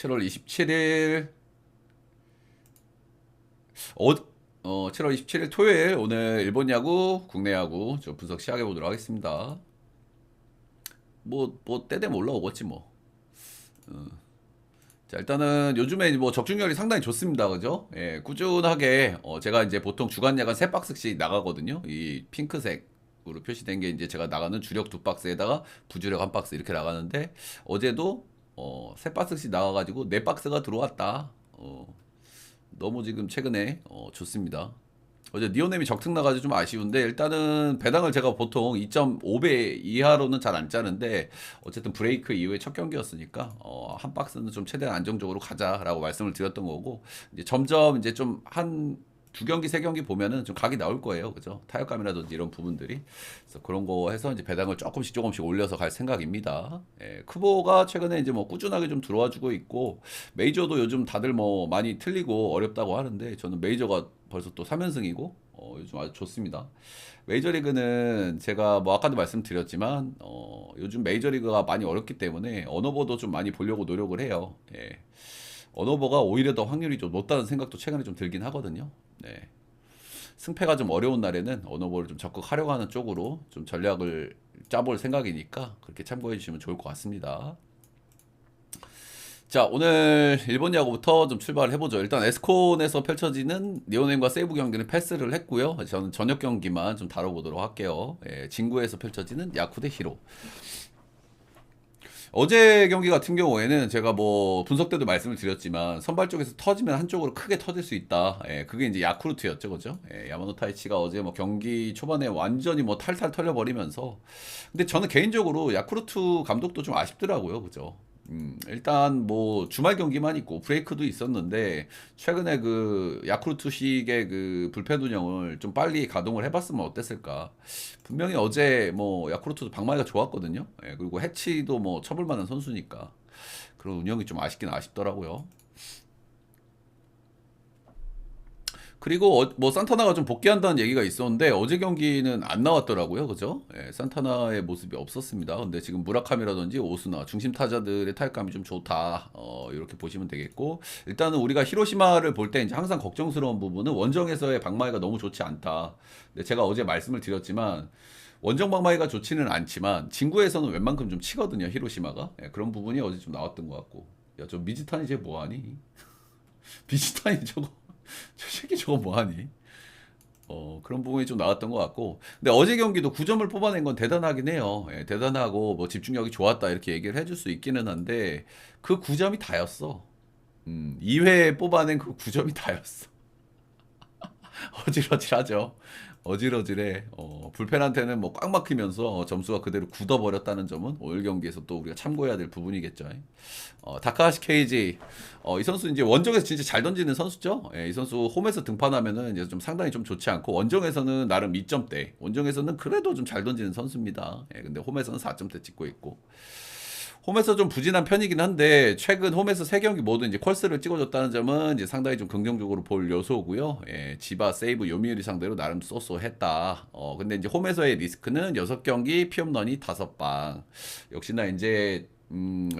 7월 27일 7월 27일 토요일 오늘 일본 야구, 국내 야구 좀 분석 시작해 보도록 하겠습니다. 뭐 때되면 올라오겠지 뭐. 자, 일단은 요즘에 뭐 적중률이 상당히 좋습니다. 그죠? 예, 꾸준하게 제가 이제 보통 주간 야간 3박스씩 나가거든요. 이 핑크색으로 표시된 게 이제 제가 나가는 주력 2박스에다가 부주력 1박스 이렇게 나가는데 어제도 3박스씩 나가가지고 4박스가 들어왔다. 너무 지금 최근에 좋습니다. 어제 니오넴이 적특 나가지고 좀 아쉬운데 일단은 배당을 제가 보통 2.5배 이하로는 잘 안 짜는데 어쨌든 브레이크 이후에 첫 경기였으니까 한 박스는 좀 최대한 안정적으로 가자라고 말씀을 드렸던 거고 이제 점점 이제 좀 한 두 경기 세 경기 보면은 좀 각이 나올 거예요. 그죠? 타격감이라든지 이런 부분들이. 그래서 그런 거 해서 이제 배당을 조금씩 올려서 갈 생각입니다. 예, 크보가 최근에 이제 뭐 꾸준하게 좀 들어와 주고 있고 메이저도 요즘 다들 뭐 많이 틀리고 어렵다고 하는데 저는 메이저가 벌써 또 3연승이고 요즘 아주 좋습니다. 메이저리그는 제가 뭐 아까도 말씀드렸지만 요즘 메이저리그가 많이 어렵기 때문에 언어버도 좀 많이 보려고 노력을 해요. 예. 언어버가 오히려 더 확률이 좀 높다는 생각도 최근에 좀 들긴 하거든요. 네. 승패가 좀 어려운 날에는 언어버를 좀 적극 활용하는 쪽으로 좀 전략을 짜볼 생각이니까 그렇게 참고해 주시면 좋을 것 같습니다. 자, 오늘 일본 야구부터 좀 출발을 해보죠. 일단 에스콘에서 펼쳐지는 니오넴과 세이브 경기는 패스를 했고요. 저는 저녁 경기만 좀 다뤄보도록 할게요. 예, 진구에서 펼쳐지는 야쿠 대 히로. 어제 경기 같은 경우에는 제가 뭐 분석 때도 말씀을 드렸지만 선발 쪽에서 터지면 한쪽으로 크게 터질 수 있다. 예, 그게 이제 야쿠르트였죠, 그죠? 예, 야마노 타이치가 어제 뭐 경기 초반에 완전히 뭐 탈탈 털려버리면서 근데 저는 개인적으로 야쿠르트 감독도 좀 아쉽더라고요, 그죠? 일단 뭐 주말 경기만 있고 브레이크도 있었는데 최근에 그 야쿠르트식의 그 불펜 운영을 좀 빨리 가동을 해봤으면 어땠을까? 분명히 어제 뭐 야쿠르트도 방망이가 좋았거든요. 예, 그리고 해치도 뭐 쳐볼 만한 선수니까 그런 운영이 좀 아쉽긴 아쉽더라고요. 그리고 뭐 산타나가 좀 복귀한다는 얘기가 있었는데 어제 경기는 안 나왔더라고요. 그죠? 예, 산타나의 모습이 없었습니다. 근데 지금 무라카미라든지 오스나 중심 타자들의 타격감이 좀 좋다. 이렇게 보시면 되겠고 일단은 우리가 히로시마를 볼 때 이제 항상 걱정스러운 부분은 원정에서의 방망이가 너무 좋지 않다. 근데 제가 어제 말씀을 드렸지만 원정 방망이가 좋지는 않지만 진구에서는 웬만큼 좀 치거든요. 히로시마가. 예, 그런 부분이 어제 좀 나왔던 것 같고. 야, 저 미즈탄이 쟤 뭐하니? 미즈탄이 저거 저 새끼 저거 뭐하니? 그런 부분이 좀 나왔던 것 같고. 근데 어제 경기도 9점을 뽑아낸 건 대단하긴 해요. 예, 대단하고 뭐 집중력이 좋았다 이렇게 얘기를 해줄 수 있기는 한데 그 9점이 다였어. 2회에 뽑아낸 그 9점이 다였어. 어질어질하죠. 어질어질해. 불펜한테는 뭐 꽉 막히면서 점수가 그대로 굳어버렸다는 점은 오늘 경기에서 또 우리가 참고해야 될 부분이겠죠. 다카하시 케이지. 이 선수 이제 원정에서 진짜 잘 던지는 선수죠. 이 선수 홈에서 등판하면은 이제 좀 상당히 좀 좋지 않고 원정에서는 나름 2점대. 원정에서는 그래도 좀 잘 던지는 선수입니다. 근데 홈에서는 4점대 찍고 있고. 홈에서 좀 부진한 편이긴 한데 최근 홈에서 세 경기 모두 이제 콜스를 찍어줬다는 점은 이제 상당히 좀 긍정적으로 볼 요소고요. 예, 지바, 세이브, 요미우리 상대로 나름 쏘쏘했다. 근데 이제 홈에서의 리스크는 6경기 피홈런이 5방. 역시나 이제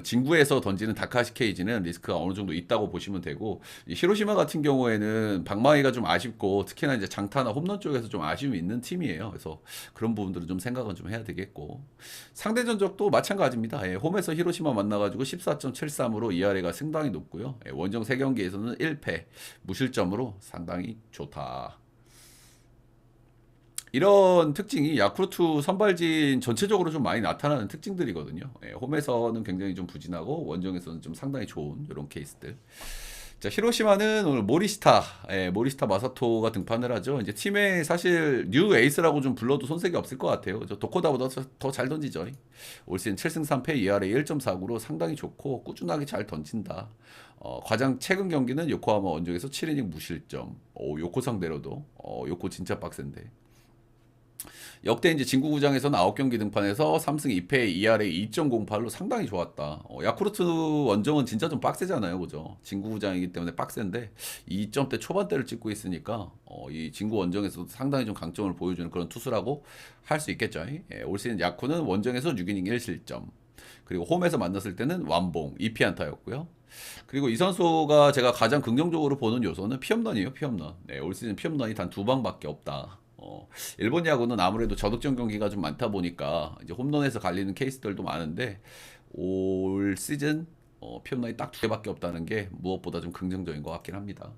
진구에서 던지는 다카시 케이지는 리스크가 어느 정도 있다고 보시면 되고 히로시마 같은 경우에는 방망이가 좀 아쉽고 특히나 이제 장타나 홈런 쪽에서 좀 아쉬움이 있는 팀이에요. 그래서 그런 부분들은 좀 생각은 좀 해야 되겠고 상대 전적도 마찬가지입니다. 예, 홈에서 히로시마 만나가지고 14.73으로 ERA가 상당히 높고요. 예, 원정 3경기에서는 1패 무실점으로 상당히 좋다. 이런 특징이 야쿠르트 선발진 전체적으로 좀 많이 나타나는 특징들이거든요. 예, 홈에서는 굉장히 좀 부진하고 원정에서는 좀 상당히 좋은 이런 케이스들. 자, 히로시마는 오늘 모리시타, 모리시타 마사토가 등판을 하죠. 이제 팀에 사실 뉴 에이스라고 좀 불러도 손색이 없을 것 같아요. 그죠? 도코다보다 더 잘 던지죠. 올 시즌 7승 3패 ERA 1.49로 상당히 좋고 꾸준하게 잘 던진다. 가장 최근 경기는 요코하마 원정에서 7이닝 무실점. 요코 상대로도 요코 진짜 빡센데. 역대 이제 진구구장에서는 9경기 등판해서 3승 2패 ERA 2.08로 상당히 좋았다. 야쿠르트 원정은 진짜 좀 빡세잖아요. 그죠? 진구구장이기 때문에 빡센데 2점대 초반대를 찍고 있으니까 이 진구 원정에서도 상당히 좀 강점을 보여주는 그런 투수라고 할 수 있겠죠. 예, 올 시즌 야쿠는 원정에서 6이닝 1실점. 그리고 홈에서 만났을 때는 완봉 2피안타였고요. 그리고 이 선수가 제가 가장 긍정적으로 보는 요소는 피홈런이에요, 피홈런. 네, 올 시즌 피홈런이 단 2방밖에 없다. 일본 야구는 아무래도 저득점 경기가 좀 많다 보니까 이제 홈런에서 갈리는 케이스들도 많은데 올 시즌 피홈런이 딱 2개밖에 없다는 게 무엇보다 좀 긍정적인 것 같긴 합니다.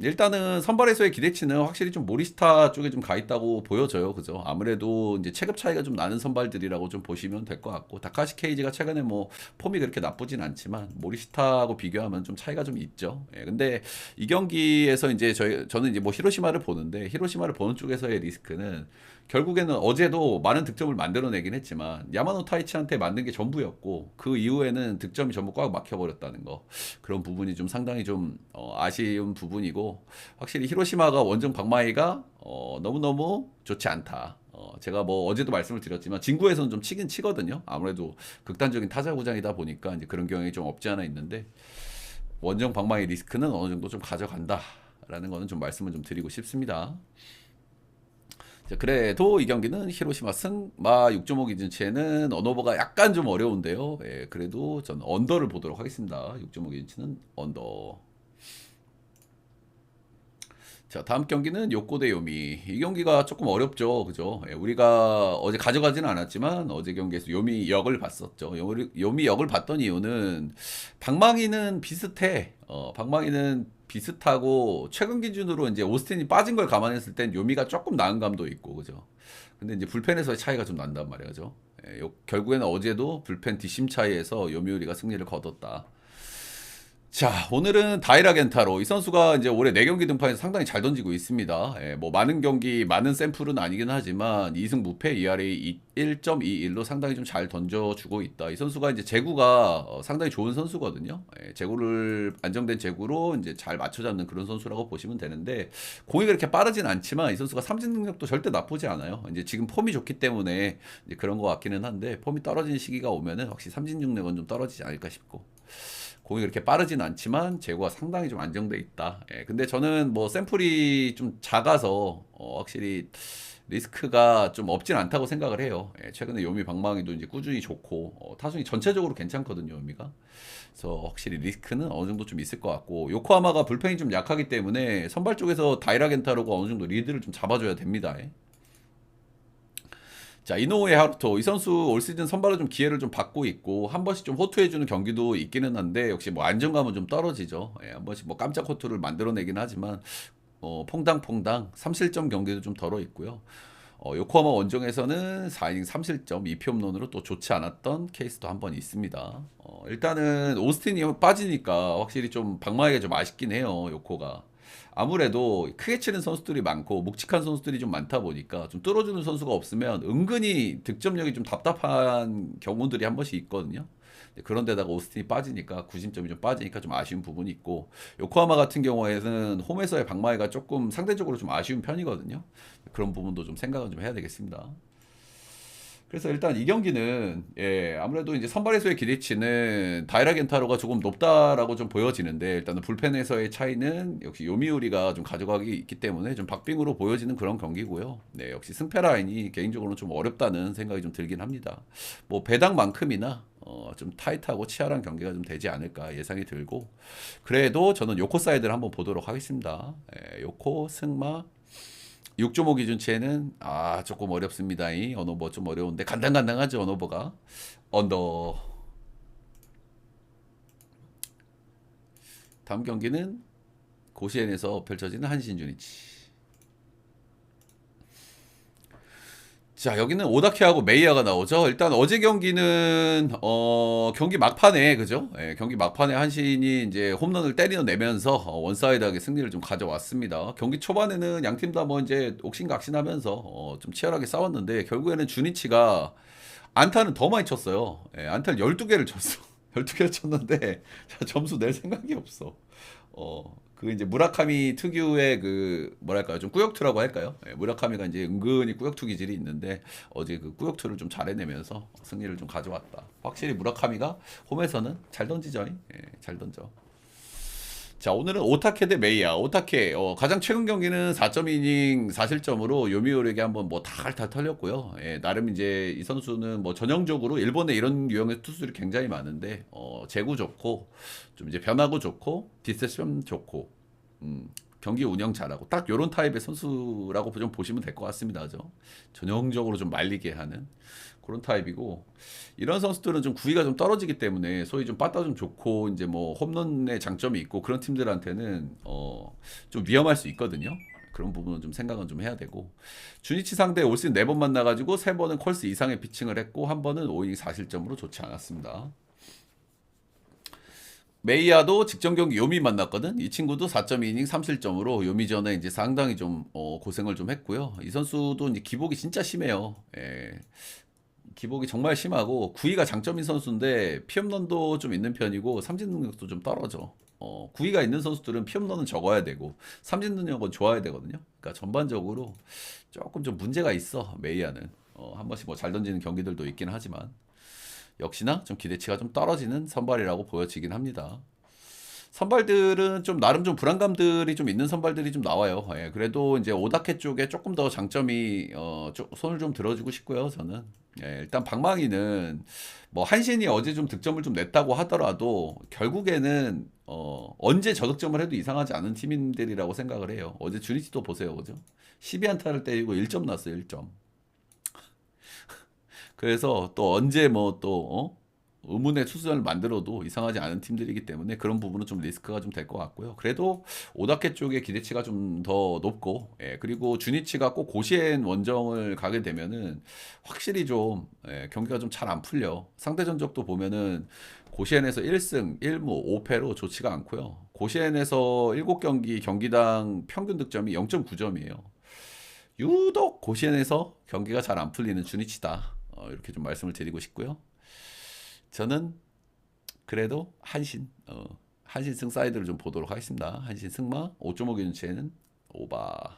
일단은 선발에서의 기대치는 확실히 좀 모리스타 쪽에 좀 가 있다고 보여져요. 그죠? 아무래도 이제 체급 차이가 좀 나는 선발들이라고 좀 보시면 될 것 같고, 다카시 케이지가 최근에 뭐 폼이 그렇게 나쁘진 않지만 모리스타하고 비교하면 좀 차이가 좀 있죠. 예, 근데 이 경기에서 이제 저는 이제 뭐 히로시마를 보는데, 히로시마를 보는 쪽에서의 리스크는 결국에는 어제도 많은 득점을 만들어내긴 했지만 야마노 타이치한테 만든 게 전부였고, 그 이후에는 득점이 전부 꽉 막혀버렸다는 거, 그런 부분이 좀 상당히 좀 아쉬운 부분이고, 확실히 히로시마가 원정 박마이가 너무너무 좋지 않다. 제가 뭐 어제도 말씀을 드렸지만 진구에서는 좀 치긴 치거든요. 아무래도 극단적인 타자 구장이다 보니까 이제 그런 경향이 좀 없지 않아 있는데, 원정 방망이 리스크는 어느 정도 좀 가져간다라는 거는 좀 말씀을 좀 드리고 싶습니다. 자, 그래도 이 경기는 히로시마 승마 6.5 기준치에는 언어버가 약간 좀 어려운데요. 예, 그래도 전 언더를 보도록 하겠습니다. 6.5 기준치는 언더. 자, 다음 경기는 요코 대 요미. 이 경기가 조금 어렵죠. 그죠? 예, 우리가 어제 가져가지는 않았지만 어제 경기에서 요미 역을 봤었죠. 요미 역을 봤던 이유는 방망이는 비슷해. 방망이는 비슷하고 최근 기준으로 이제 오스틴이 빠진 걸 감안했을 땐 요미가 조금 나은 감도 있고, 그죠? 근데 이제 불펜에서의 차이가 좀 난단 말이죠. 예, 결국에는 어제도 불펜 뒷심 차이에서 요미우리가 승리를 거뒀다. 자, 오늘은 다이라 겐타로. 이 선수가 이제 올해 4경기 등판에서 상당히 잘 던지고 있습니다. 예, 뭐 많은 경기, 많은 샘플은 아니긴 하지만 2승 무패 ERA 1.21로 상당히 좀 잘 던져주고 있다. 이 선수가 이제 제구가 상당히 좋은 선수거든요. 예, 제구를 안정된 제구로 이제 잘 맞춰 잡는 그런 선수라고 보시면 되는데, 공이 그렇게 빠르진 않지만 이 선수가 삼진 능력도 절대 나쁘지 않아요. 이제 지금 폼이 좋기 때문에 이제 그런 것 같기는 한데, 폼이 떨어지는 시기가 오면은 확실히 삼진 능력은 좀 떨어지지 않을까 싶고, 공이 그렇게 빠르진 않지만 제구가 상당히 좀 안정돼 있다. 예, 근데 저는 뭐 샘플이 좀 작아서 확실히 리스크가 좀 없진 않다고 생각을 해요. 예, 최근에 요미 방망이도 이제 꾸준히 좋고 타순이 전체적으로 괜찮거든요, 요미가. 그래서 확실히 리스크는 어느 정도 좀 있을 것 같고, 요코하마가 불펜이 좀 약하기 때문에 선발 쪽에서 다이라 겐타로가 어느 정도 리드를 좀 잡아줘야 됩니다. 예. 자, 이노우에 하루토. 이 선수 올 시즌 선발로 좀 기회를 좀 받고 있고 한 번씩 좀 호투해주는 경기도 있기는 한데, 역시 뭐 안정감은 좀 떨어지죠. 예, 한 번씩 뭐 깜짝 호투를 만들어내긴 하지만 퐁당퐁당 3실점 경기도 좀 덜어 있고요. 요코하마 원정에서는 4이닝 3실점 2피홈런으로 또 좋지 않았던 케이스도 한 번 있습니다. 일단은 오스틴이 빠지니까 확실히 좀 방망이가 좀 아쉽긴 해요, 요코가. 아무래도 크게 치는 선수들이 많고 묵직한 선수들이 좀 많다 보니까 좀 뚫어주는 선수가 없으면 은근히 득점력이 좀 답답한 경우들이 한 번씩 있거든요. 그런 데다가 오스틴이 빠지니까, 구심점이 좀 빠지니까 좀 아쉬운 부분이 있고, 요코하마 같은 경우에는 홈에서의 방망이가 조금 상대적으로 좀 아쉬운 편이거든요. 그런 부분도 좀 생각은 좀 해야 되겠습니다. 그래서 일단 이 경기는 아무래도 이제 선발에서의 기대치는 다이라 겐타로가 조금 높다라고 좀 보여지는데, 일단은 불펜에서의 차이는 역시 요미우리가 좀 가져가기 있기 때문에 좀 박빙으로 보여지는 그런 경기고요. 네, 역시 승패 라인이 개인적으로는 좀 어렵다는 생각이 좀 들긴 합니다. 뭐 배당만큼이나 좀 타이트하고 치열한 경기가 좀 되지 않을까 예상이 들고, 그래도 저는 요코 사이드를 한번 보도록 하겠습니다. 요코 승마 6.5 기준치에는 조금 어렵습니다. 이 언어버 좀 어려운데 간당간당하죠, 언어버가. 언더. 다음 경기는 고시엔에서 펼쳐지는 한신 유니치. 자, 여기는 오다케하고 메이야가 나오죠. 일단 어제 경기는 경기 막판에, 그죠? 예, 경기 막판에 한신이 이제 홈런을 때려내면서 원사이드하게 승리를 좀 가져왔습니다. 경기 초반에는 양 팀 다 뭐 이제 옥신각신하면서 좀 치열하게 싸웠는데, 결국에는 주니치가 안타는 더 많이 쳤어요. 예, 안타를 12개를 쳤어. 12개를 쳤는데 자, 점수 낼 생각이 없어. 그 이제 무라카미 특유의 그 뭐랄까요, 좀 꾸역투라고 할까요? 예, 무라카미가 이제 은근히 꾸역투 기질이 있는데 어제 그 꾸역투를 좀 잘해내면서 승리를 좀 가져왔다. 확실히 무라카미가 홈에서는 잘 던지죠. 예, 잘 던져. 자, 오늘은 오타케 대 메이야. 오타케, 가장 최근 경기는 4.2이닝 4실점으로 요미우르에게 한번 뭐 탈탈 털렸고요. 예, 나름 이제 이 선수는 뭐 전형적으로 일본에 이런 유형의 투수들이 굉장히 많은데, 제구 좋고, 좀 이제 변화구 좋고, 디셉션 좋고, 경기 운영 잘하고, 딱 요런 타입의 선수라고 좀 보시면 될 것 같습니다. 그죠? 전형적으로 좀 말리게 하는 그런 타입이고, 이런 선수들은 좀 구위가 좀 떨어지기 때문에 소위 좀 빠따 좀 좋고 이제 뭐 홈런의 장점이 있고 그런 팀들한테는 좀 위험할 수 있거든요. 그런 부분은 좀 생각은 좀 해야 되고, 주니치 상대 올 시즌 4번 만나가지고 3번은 콜스 이상의 피칭을 했고 한 번은 5이닝 4실점으로 좋지 않았습니다. 메이야도 직전 경기 요미 만났거든. 이 친구도 4.2이닝 3실점으로 요미전에 이제 상당히 좀 고생을 좀 했고요. 이 선수도 이제 기복이 진짜 심해요. 예. 기복이 정말 심하고 구위가 장점인 선수인데 피홈런도 좀 있는 편이고 삼진 능력도 좀 떨어져. 구위가 있는 선수들은 피홈런은 적어야 되고 삼진 능력은 좋아야 되거든요. 그러니까 전반적으로 조금 좀 문제가 있어 메이아는. 한 번씩 뭐 잘 던지는 경기들도 있긴 하지만 역시나 좀 기대치가 좀 떨어지는 선발이라고 보여지긴 합니다. 선발들은 좀 나름 좀 불안감들이 좀 있는 선발들이 좀 나와요. 예, 그래도 이제 오다케 쪽에 조금 더 장점이 손을 좀 들어주고 싶고요. 저는 일단 방망이는 뭐 한신이 어제 좀 득점을 좀 냈다고 하더라도 결국에는 언제 저득점을 해도 이상하지 않은 팀들이라고 생각을 해요. 어제 주니치도 보세요, 그죠? 12안타를 때리고 1점 났어요, 1점. 그래서 또 언제 뭐또 의문의 투수전을 만들어도 이상하지 않은 팀들이기 때문에 그런 부분은 좀 리스크가 좀 될 것 같고요. 그래도 오다케 쪽의 기대치가 좀 더 높고, 그리고 주니치가 꼭 고시엔 원정을 가게 되면은 확실히 좀 경기가 좀 잘 안 풀려. 상대 전적도 보면은 고시엔에서 1승 1무 5패로 좋지가 않고요. 고시엔에서 7경기 경기당 평균 득점이 0.9점이에요. 유독 고시엔에서 경기가 잘 안 풀리는 주니치다. 이렇게 좀 말씀을 드리고 싶고요. 저는 그래도 한신 승 사이드를 좀 보도록 하겠습니다. 한신 승마 5.5 기준치에는 오바.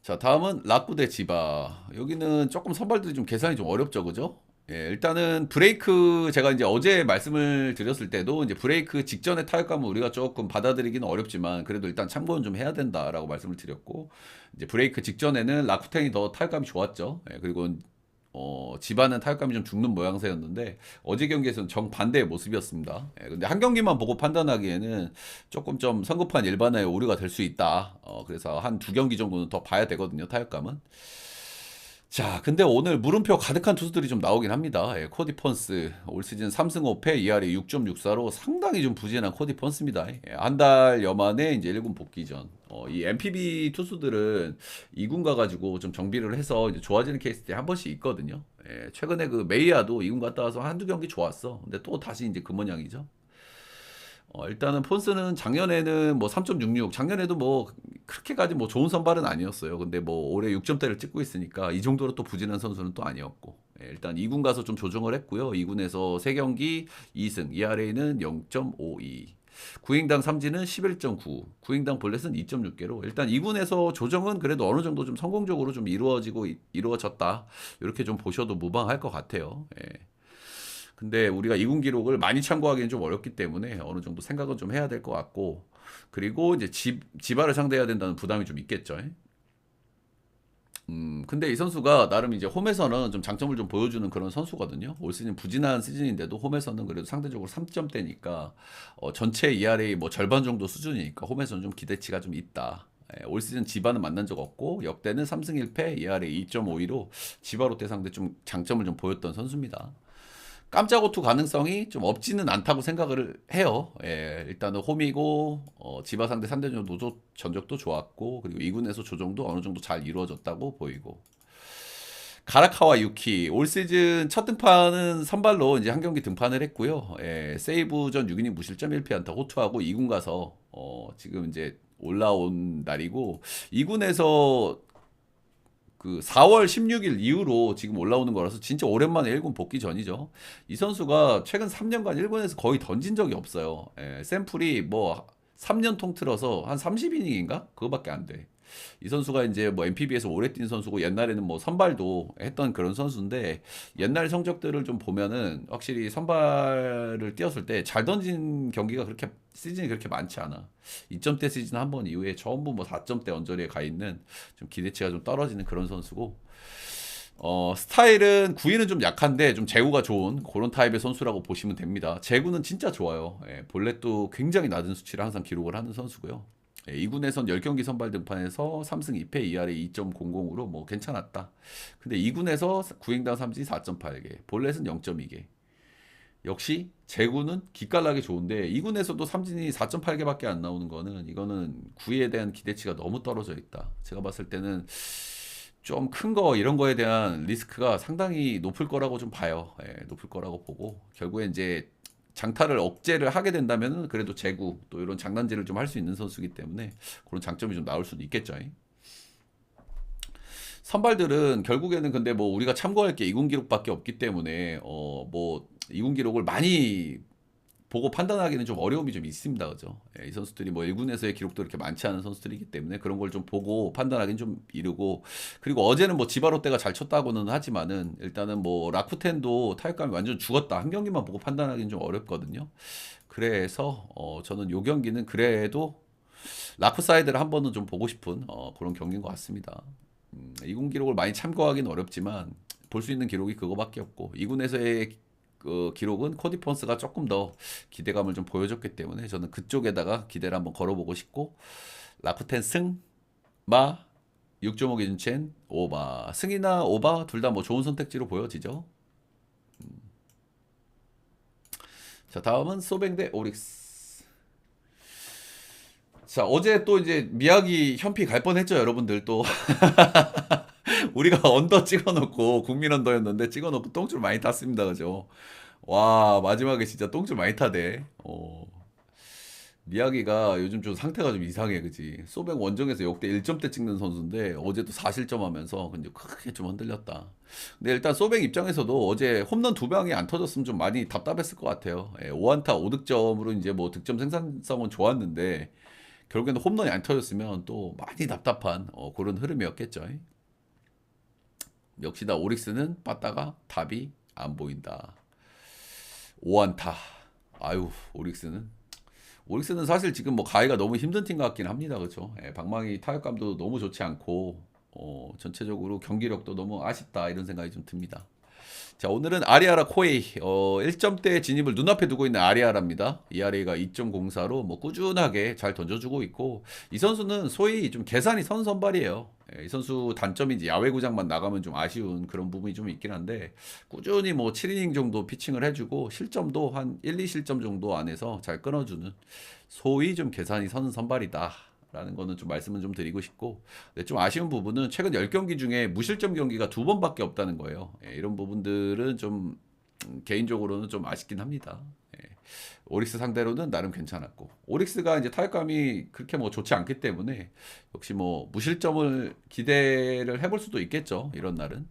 자, 다음은 라쿠 대 지바. 여기는 조금 선발들이 좀 계산이 좀 어렵죠, 그죠? 예, 일단은 브레이크 제가 이제 어제 말씀을 드렸을 때도 이제 브레이크 직전의 타격감은 우리가 조금 받아들이기는 어렵지만 그래도 일단 참고는 좀 해야 된다라고 말씀을 드렸고, 이제 브레이크 직전에는 라쿠텐이 더 타격감이 좋았죠. 예, 그리고 지바는 타격감이 좀 죽는 모양새였는데 어제 경기에서는 정반대의 모습이었습니다. 예, 근데 한 경기만 보고 판단하기에는 조금 좀 성급한 일반화의 오류가 될 수 있다. 그래서 한 두 경기 정도는 더 봐야 되거든요, 타격감은. 자, 근데 오늘 물음표 가득한 투수들이 좀 나오긴 합니다. 예, 코디 펀스 올 시즌 3승 5패 ERA 6.64로 상당히 좀 부진한 코디 펀스입니다. 한 달여 만에 이제 1군 복귀전. 이 MPB 투수들은 2군 가가지고 좀 정비를 해서 이제 좋아지는 케이스들이 한 번씩 있거든요. 예, 최근에 그 메이아도 2군 갔다 와서 한두 경기 좋았어. 근데 또 다시 이제 그 모양이죠. 일단은 폰스는 작년에는 뭐 3.66, 작년에도 뭐 그렇게까지 뭐 좋은 선발은 아니었어요. 근데 뭐 올해 6점대를 찍고 있으니까 이 정도로 또 부진한 선수는 또 아니었고. 일단 2군 가서 좀 조정을 했고요. 2군에서 3경기 2승, ERA는 0.52. 구행당 삼진은 11.9, 구행당 볼넷은 2.6개로 일단 2군에서 조정은 그래도 어느 정도 좀 성공적으로 좀 이루어졌다. 이렇게 좀 보셔도 무방할 것 같아요. 예. 근데 우리가 이군 기록을 많이 참고하기는 좀 어렵기 때문에 어느 정도 생각은 좀 해야 될 것 같고, 그리고 이제 지바를 상대해야 된다는 부담이 좀 있겠죠. 근데 이 선수가 나름 이제 홈에서는 좀 장점을 좀 보여주는 그런 선수거든요. 올 시즌 부진한 시즌인데도 홈에서는 그래도 상대적으로 3점대니까 전체 ERA 뭐 절반 정도 수준이니까 홈에서는 좀 기대치가 좀 있다. 올 시즌 지바는 만난 적 없고 역대는 3승 1패 ERA 2.52로 지바 롯데 상대 좀 장점을 좀 보였던 선수입니다. 깜짝 오투 가능성이 좀 없지는 않다고 생각을 해요. 예, 일단은 홈이고 지바 상대 3대전 노조 전적도 좋았고, 그리고 2군에서 조정도 어느 정도 잘 이루어졌다고 보이고, 가라카와 유키 올 시즌 첫 등판은 선발로 이제 한 경기 등판을 했고요. 예, 세이브전 6이닝 무실점 1피안타 호투하고 2군 가서 지금 이제 올라온 날이고, 2군에서 그 4월 16일 이후로 지금 올라오는 거라서 진짜 오랜만에 1군 복귀 전이죠. 이 선수가 최근 3년간 1군에서 거의 던진 적이 없어요. 샘플이 뭐 3년 통틀어서 한 30이닝인가? 그거밖에 안 돼. 이 선수가 이제 뭐 NPB에서 오래 뛴 선수고 옛날에는 뭐 선발도 했던 그런 선수인데 옛날 성적들을 좀 보면은 확실히 선발을 뛰었을 때 잘 던진 경기가 그렇게 시즌이 그렇게 많지 않아. 2점대 시즌 한 번 이후에 전부 뭐 4점대 언저리에 가 있는 좀 기대치가 좀 떨어지는 그런 선수고 스타일은 구위는 좀 약한데 좀 제구가 좋은 그런 타입의 선수라고 보시면 됩니다. 제구는 진짜 좋아요. 예, 볼넷도 굉장히 낮은 수치를 항상 기록을 하는 선수고요. 예, 2군에선 10경기 선발 등판에서 3승 2패 2할에 2.00으로 뭐 괜찮았다. 근데 2군에서 구행당 삼진 4.8개, 볼넷은 0.2개. 역시 제구는 기깔나게 좋은데 2군에서도 삼진이 4.8개밖에 안 나오는 거는 이거는 구위에 대한 기대치가 너무 떨어져 있다. 제가 봤을 때는 좀 큰 거 이런 거에 대한 리스크가 상당히 높을 거라고 좀 봐요. 예, 높을 거라고 보고 결국에 이제 장타를 억제를 하게 된다면 그래도 제구 또 이런 장난질을 좀 할 수 있는 선수이기 때문에 그런 장점이 좀 나올 수도 있겠죠. 선발들은 결국에는 근데 뭐 우리가 참고할 게 2군 기록밖에 없기 때문에 뭐 2군 기록을 많이 보고 판단하기는 좀 어려움이 좀 있습니다. 그죠? 예, 이 선수들이 뭐 1군에서의 기록도 그렇게 많지 않은 선수들이기 때문에 그런 걸 좀 보고 판단하기는 좀 이르고 그리고 어제는 뭐 지바롯데가 잘 쳤다고는 하지만은 일단은 뭐 라쿠텐도 타격감이 완전 죽었다. 한 경기만 보고 판단하기는 좀 어렵거든요. 그래서 저는 요 경기는 그래도 라프 사이드를 한 번은 좀 보고 싶은 그런 경기인 것 같습니다. 2군 기록을 많이 참고하기는 어렵지만 볼 수 있는 기록이 그거밖에 없고 2군에서의 그 기록은 코디 폰스가 조금 더 기대감을 좀 보여줬기 때문에 저는 그쪽에다가 기대를 한번 걸어보고 싶고 라쿠텐 승, 마, 6.5 기준첸, 오바 승이나 오바 둘 다 뭐 좋은 선택지로 보여지죠. 자 다음은 소뱅 대 오릭스. 자 어제 또 이제 미야기 현피 갈 뻔했죠 여러분들 또 우리가 언더 찍어놓고 국민 언더였는데 찍어놓고 똥줄 많이 탔습니다 그죠. 와 마지막에 진짜 똥줄 많이 타대. 미야기가 요즘 좀 상태가 좀 이상해 그지. 소백 원정에서 역대 1점대 찍는 선수인데 어제 또 4실점하면서 근데 크게 좀 흔들렸다. 근데 일단 소백 입장에서도 어제 홈런 두 방이 안 터졌으면 좀 많이 답답했을 것 같아요. 예, 5안타 5득점으로 이제 뭐 득점 생산성은 좋았는데 결국에는 홈런이 안 터졌으면 또 많이 답답한 그런 흐름이었겠죠. 역시나 오릭스는 빠따가 답이 안 보인다. 5안타. 아유, 오릭스는 사실 지금 뭐 가기가 너무 힘든 팀 같긴 합니다. 그렇죠? 예, 방망이 타격감도 너무 좋지 않고 전체적으로 경기력도 너무 아쉽다 이런 생각이 좀 듭니다. 자, 오늘은 아리아라 코에이 1점대 진입을 눈앞에 두고 있는 아리아라입니다. 이 아리가 2.04로 뭐 꾸준하게 잘 던져주고 있고 이 선수는 소위 좀 계산이 선 선발이에요. 예, 이 선수 단점이 이제 야외구장만 나가면 좀 아쉬운 그런 부분이 좀 있긴 한데 꾸준히 뭐 7이닝 정도 피칭을 해주고 실점도 한 1, 2실점 정도 안에서 잘 끊어주는 소위 좀 계산이 선 선발이다. 라는 거는 좀 말씀을 좀 드리고 싶고 좀 아쉬운 부분은 최근 10경기 중에 무실점 경기가 2번밖에 없다는 거예요. 예, 이런 부분들은 좀 개인적으로는 좀 아쉽긴 합니다. 예, 오릭스 상대로는 나름 괜찮았고 오릭스가 이제 타격감이 그렇게 뭐 좋지 않기 때문에 역시 뭐 무실점을 기대를 해볼 수도 있겠죠. 이런 날은.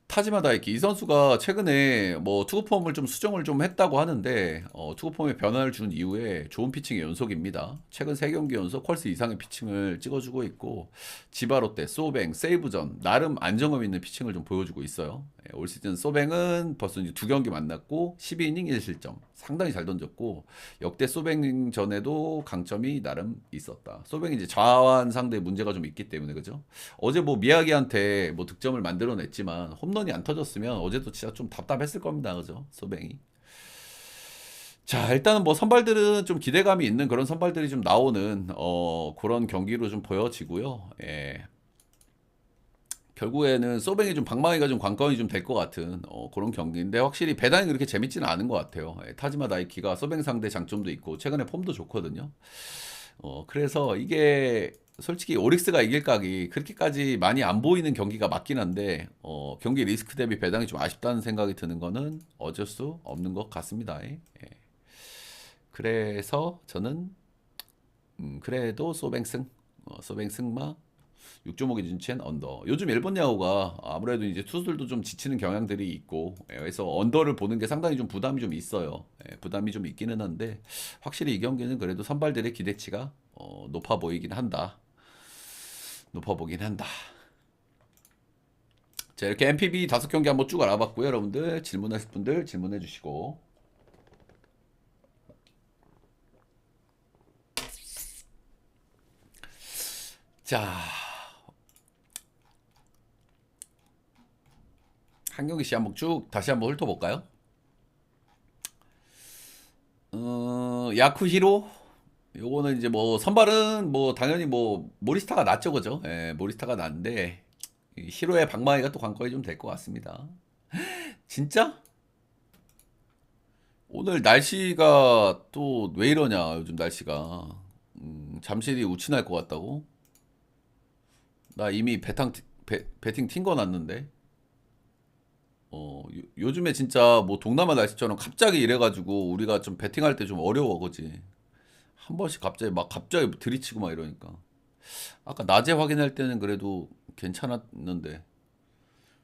타지마 다이키 이 선수가 최근에 뭐 투구폼을 좀 수정을 좀 했다고 하는데 투구폼에 변화를 준 이후에 좋은 피칭의 연속입니다. 최근 3경기 연속 퀄스 이상의 피칭을 찍어주고 있고 지바롯데, 소뱅, 세이브전 나름 안정감 있는 피칭을 좀 보여주고 있어요. 올 시즌 소뱅은 벌써 이제 2경기 만났고 12이닝 1실점 상당히 잘 던졌고 역대 소뱅 전에도 강점이 나름 있었다. 소뱅이 이제 좌완 상대 문제가 좀 있기 때문에 그죠? 어제 뭐 미야기한테 뭐 득점을 만들어냈지만 홈런이 안 터졌으면 어제도 진짜 좀 답답했을 겁니다. 그죠? 소뱅이. 자, 일단은 뭐 선발들은 좀 기대감이 있는 그런 선발들이 좀 나오는 그런 경기로 좀 보여지고요. 예. 결국에는 소뱅이 좀 방망이가 좀 관건이 좀 될 것 같은 그런 경기인데 확실히 배당이 그렇게 재밌지는 않은 것 같아요. 예, 타지마 다이키가 소뱅 상대 장점도 있고 최근에 폼도 좋거든요. 그래서 이게 솔직히 오릭스가 이길 각이 그렇게까지 많이 안 보이는 경기가 맞긴 한데 경기 리스크 대비 배당이 좀 아쉽다는 생각이 드는 거는 어쩔 수 없는 것 같습니다. 예. 그래서 저는 그래도 소뱅 승마 6.5 기준치엔 언더. 요즘 일본 야구가 아무래도 이제 투수들도 좀 지치는 경향들이 있고, 그래서 언더를 보는 게 상당히 좀 부담이 좀 있어요. 부담이 좀 있기는 한데, 확실히 이 경기는 그래도 선발들의 기대치가 높아 보이긴 한다. 높아 보긴 한다. 자, 이렇게 MPB 5경기 한번 쭉 알아봤고요. 여러분들 질문하실 분들 질문해 주시고. 자, 한 경기씩 한번 쭉 다시 한번 훑어볼까요? 야쿠히로 요거는 이제 뭐 선발은 뭐 당연히 뭐 모리스타가 낫죠, 그죠? 예, 모리스타가 낫는데 이 히로의 방망이가 또 관건이 좀 될 것 같습니다. 진짜? 오늘 날씨가 또 왜 이러냐, 요즘 날씨가. 잠실이 우친할 것 같다고? 나 이미 배팅 튄 거 났는데. 요즘에 진짜 뭐 동남아 날씨처럼 갑자기 이래가지고 우리가 좀 배팅할 때 좀 어려워, 그지? 한 번씩 갑자기 들이치고 막 이러니까. 아까 낮에 확인할 때는 그래도 괜찮았는데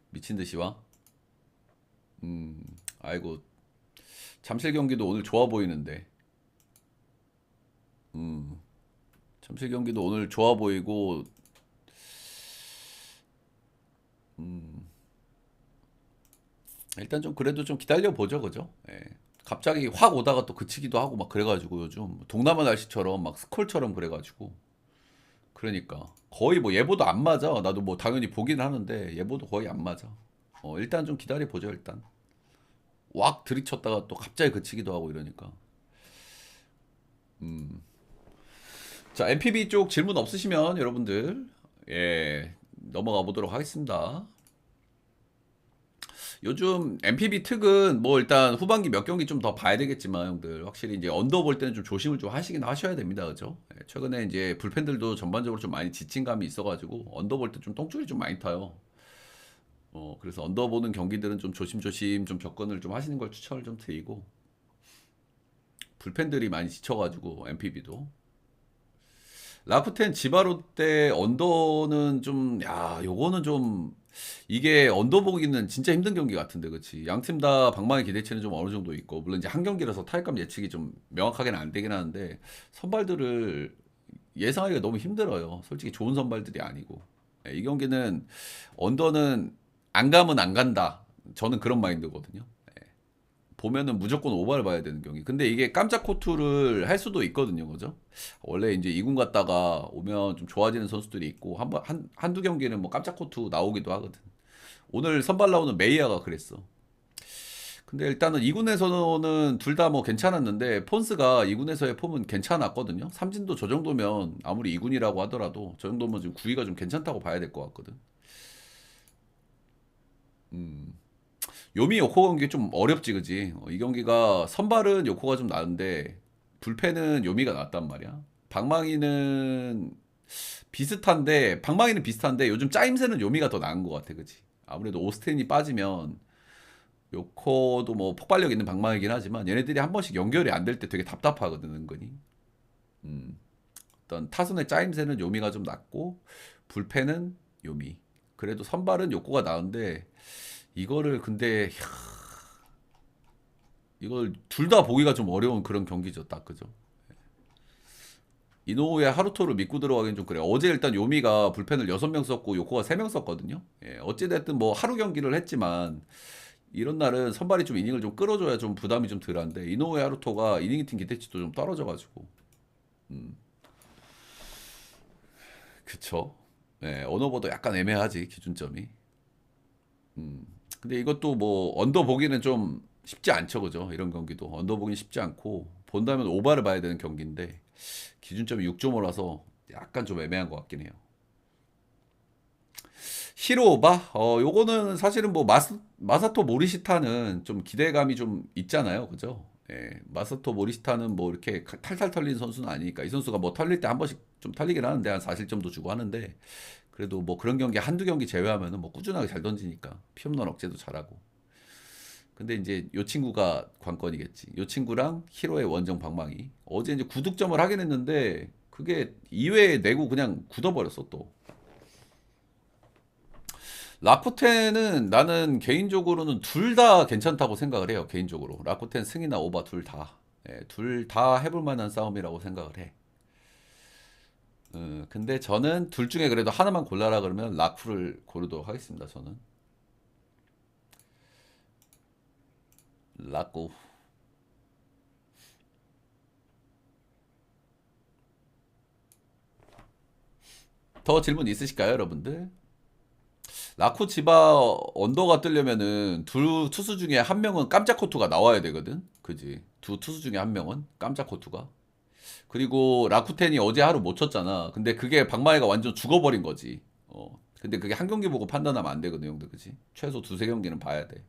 미친 듯이 와. 아이고, 잠실 경기도 오늘 좋아 보이는데. 음, 잠실 경기도 오늘 좋아 보이고. 일단 좀 그래도 좀 기다려 보죠, 그죠? 예. 갑자기 확 오다가 또 그치기도 하고 막 그래가지고 요즘 동남아 날씨처럼 막 스콜처럼 그래가지고. 그러니까 거의 뭐 예보도 안 맞아. 나도 뭐 당연히 보긴 하는데 예보도 거의 안 맞아. 일단 좀 기다려 보죠, 일단. 왁 들이쳤다가 또 갑자기 그치기도 하고 이러니까. 자, MPB 쪽 질문 없으시면 여러분들, 예, 넘어가 보도록 하겠습니다. 요즘 MPB 특은 뭐 일단 후반기 몇 경기 좀 더 봐야 되겠지만, 형들 확실히 이제 언더 볼 때는 좀 조심을 좀 하시긴 하셔야 됩니다, 그죠? 예, 최근에 이제 불펜들도 전반적으로 좀 많이 지친 감이 있어가지고 언더 볼 때 좀 똥줄이 좀 많이 타요. 그래서 언더 보는 경기들은 좀 조심조심 좀 접근을 좀 하시는 걸 추천을 좀 드리고, 불펜들이 많이 지쳐가지고 MPB도. 라쿠텐 지바로 때 언더는 좀, 야, 요거는 좀, 이게 언더 보기는 진짜 힘든 경기 같은데, 그치? 양 팀 다 방망이 기대치는 좀 어느 정도 있고, 물론 이제 한 경기라서 타격감 예측이 좀 명확하게는 안 되긴 하는데, 선발들을 예상하기가 너무 힘들어요. 솔직히 좋은 선발들이 아니고. 이 경기는 언더는 안 가면 안 간다. 저는 그런 마인드거든요. 보면은 무조건 오바를 봐야 되는 경기. 근데 이게 깜짝 코트를 할 수도 있거든요. 그죠? 원래 이제 2군 갔다가 오면 좀 좋아지는 선수들이 있고, 한두 경기는 뭐 깜짝 코트 나오기도 하거든. 오늘 선발 나오는 메이아가 그랬어. 근데 일단은 2군에서는 둘 다 뭐 괜찮았는데, 폰스가 2군에서의 폼은 괜찮았거든요. 삼진도 저 정도면 아무리 2군이라고 하더라도 저 정도면 지금 구위가 좀 괜찮다고 봐야 될 것 같거든. 요미 요코 경기 좀 어렵지, 그지? 이 경기가 선발은 요코가 좀 나은데 불펜은 요미가 낫단 말이야. 방망이는 비슷한데 요즘 짜임새는 요미가 더 나은 것 같아, 그지? 아무래도 오스틴이 빠지면 요코도 뭐 폭발력 있는 방망이긴 하지만 얘네들이 한 번씩 연결이 안 될 때 되게 답답하거든, 은근히. 음, 어떤 타선의 짜임새는 요미가 좀 낫고 불펜은 요미. 그래도 선발은 요코가 나은데 이거를 근데 이걸 둘 다 보기가 좀 어려운 그런 경기죠, 딱 그죠? 이노우의 하루토를 믿고 들어가긴 좀 그래요. 어제 일단 요미가 불펜을 6명 썼고 요코가 3명 썼거든요. 예, 어찌됐든 뭐 하루 경기를 했지만 이런 날은 선발이 좀 이닝을 좀 끌어줘야 좀 부담이 좀 덜한데 이노우의 하루토가 이닝 팀 기대치도 좀 떨어져가지고 그쵸. 예, 언어보다 약간 애매하지 기준점이. 근데 이것도 뭐 언더 보기는 좀 쉽지 않죠, 그죠? 이런 경기도 언더 보기는 쉽지 않고 본다면 오바를 봐야 되는 경기인데 기준점이 6.5라서 약간 좀 애매한 것 같긴 해요. 히로 오바? 요거는 사실은 뭐 마사토 모리시타는 좀 기대감이 좀 있잖아요, 그죠? 예, 마사토 모리시타는 뭐 이렇게 탈탈 털리는 선수는 아니니까 이 선수가 뭐 털릴 때 한 번씩 좀 털리긴 하는데 한 4실점도 주고 하는데 그래도 뭐 그런 경기 한두 경기 제외하면은 뭐 꾸준하게 잘 던지니까 피 없는 억제도 잘하고. 근데 이제 요 친구가 관건이겠지. 요 친구랑 히로의 원정 방망이. 어제 이제 9득점을 하긴 했는데 그게 2회에 내고 그냥 굳어버렸어 또. 라쿠텐은 나는 개인적으로는 둘 다 괜찮다고 생각을 해요. 개인적으로. 라쿠텐 승이나 오바 둘 다. 둘 다 해볼 만한 싸움이라고 생각을 해. 근데 저는 둘 중에 그래도 하나만 골라라 그러면 라쿠를 고르도록 하겠습니다. 저는 라쿠. 더 질문 있으실까요, 여러분들? 라쿠 치바 언더가 뜨려면은 두 투수 중에 한 명은 깜짝 코투가 나와야 되거든. 그지? 두 투수 중에 한 명은 깜짝 코투가. 그리고 라쿠텐이 어제 하루 못 쳤잖아. 근데 그게 박마이가 완전 죽어버린 거지. 근데 그게 한 경기 보고 판단하면 안 되거든, 형들. 그지? 최소 두세 경기는 봐야 돼.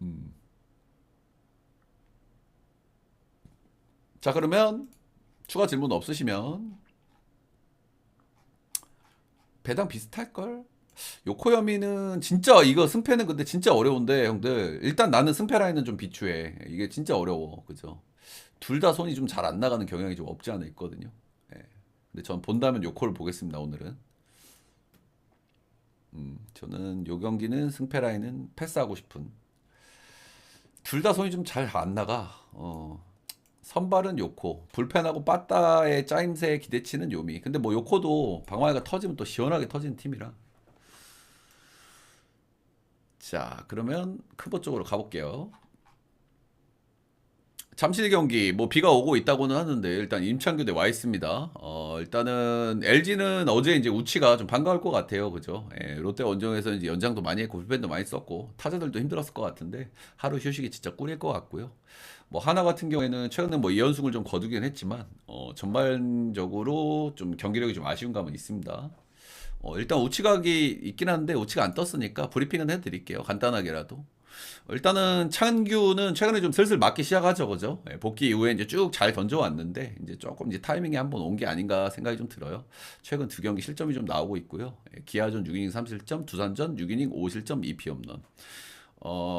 음. 자, 그러면 추가 질문 없으시면 배당 비슷할걸? 요코야미는 진짜 이거 승패는 근데 진짜 어려운데 형들 일단 나는 승패 라인은 좀 비추해. 이게 진짜 어려워. 그죠? 둘 다 손이 좀 잘 안 나가는 경향이 좀 없지 않아 있거든요. 예. 근데 전 본다면 요코를 보겠습니다 오늘은. 저는 요 경기는 승패 라인은 패스하고 싶은. 둘 다 손이 좀 잘 안 나가. 선발은 요코, 불펜하고 빠따의 짜임새 기대치는 요미. 근데 뭐 요코도 방망이가 터지면 또 시원하게 터지는 팀이라. 자, 그러면 크보 쪽으로 가볼게요. 잠실 경기 뭐 비가 오고 있다고는 하는데 일단 임창규 대 와 있습니다. 일단은 LG는 어제 이제 우치가 좀 반가울 것 같아요, 그죠? 예, 롯데 원정에서 이제 연장도 많이 했고 불펜도 많이 썼고 타자들도 힘들었을 것 같은데 하루 휴식이 진짜 꿀일 것 같고요. 뭐 하나 같은 경우에는 최근에 뭐 2연승을 좀 거두긴 했지만 전반적으로 좀 경기력이 좀 아쉬운 감은 있습니다. 일단 우치각이 있긴 한데 우치가 안 떴으니까 브리핑은 해드릴게요. 간단하게라도. 일단은 창규는 최근에 좀 슬슬 맞기 시작하죠, 그죠? 예, 복귀 이후에 이제 쭉 잘 던져왔는데 이제 조금 이제 타이밍이 한번 온 게 아닌가 생각이 좀 들어요. 최근 두 경기 실점이 좀 나오고 있고요. 예, 기아전 6이닝 3실점, 두산전 6이닝 5실점 2피홈런.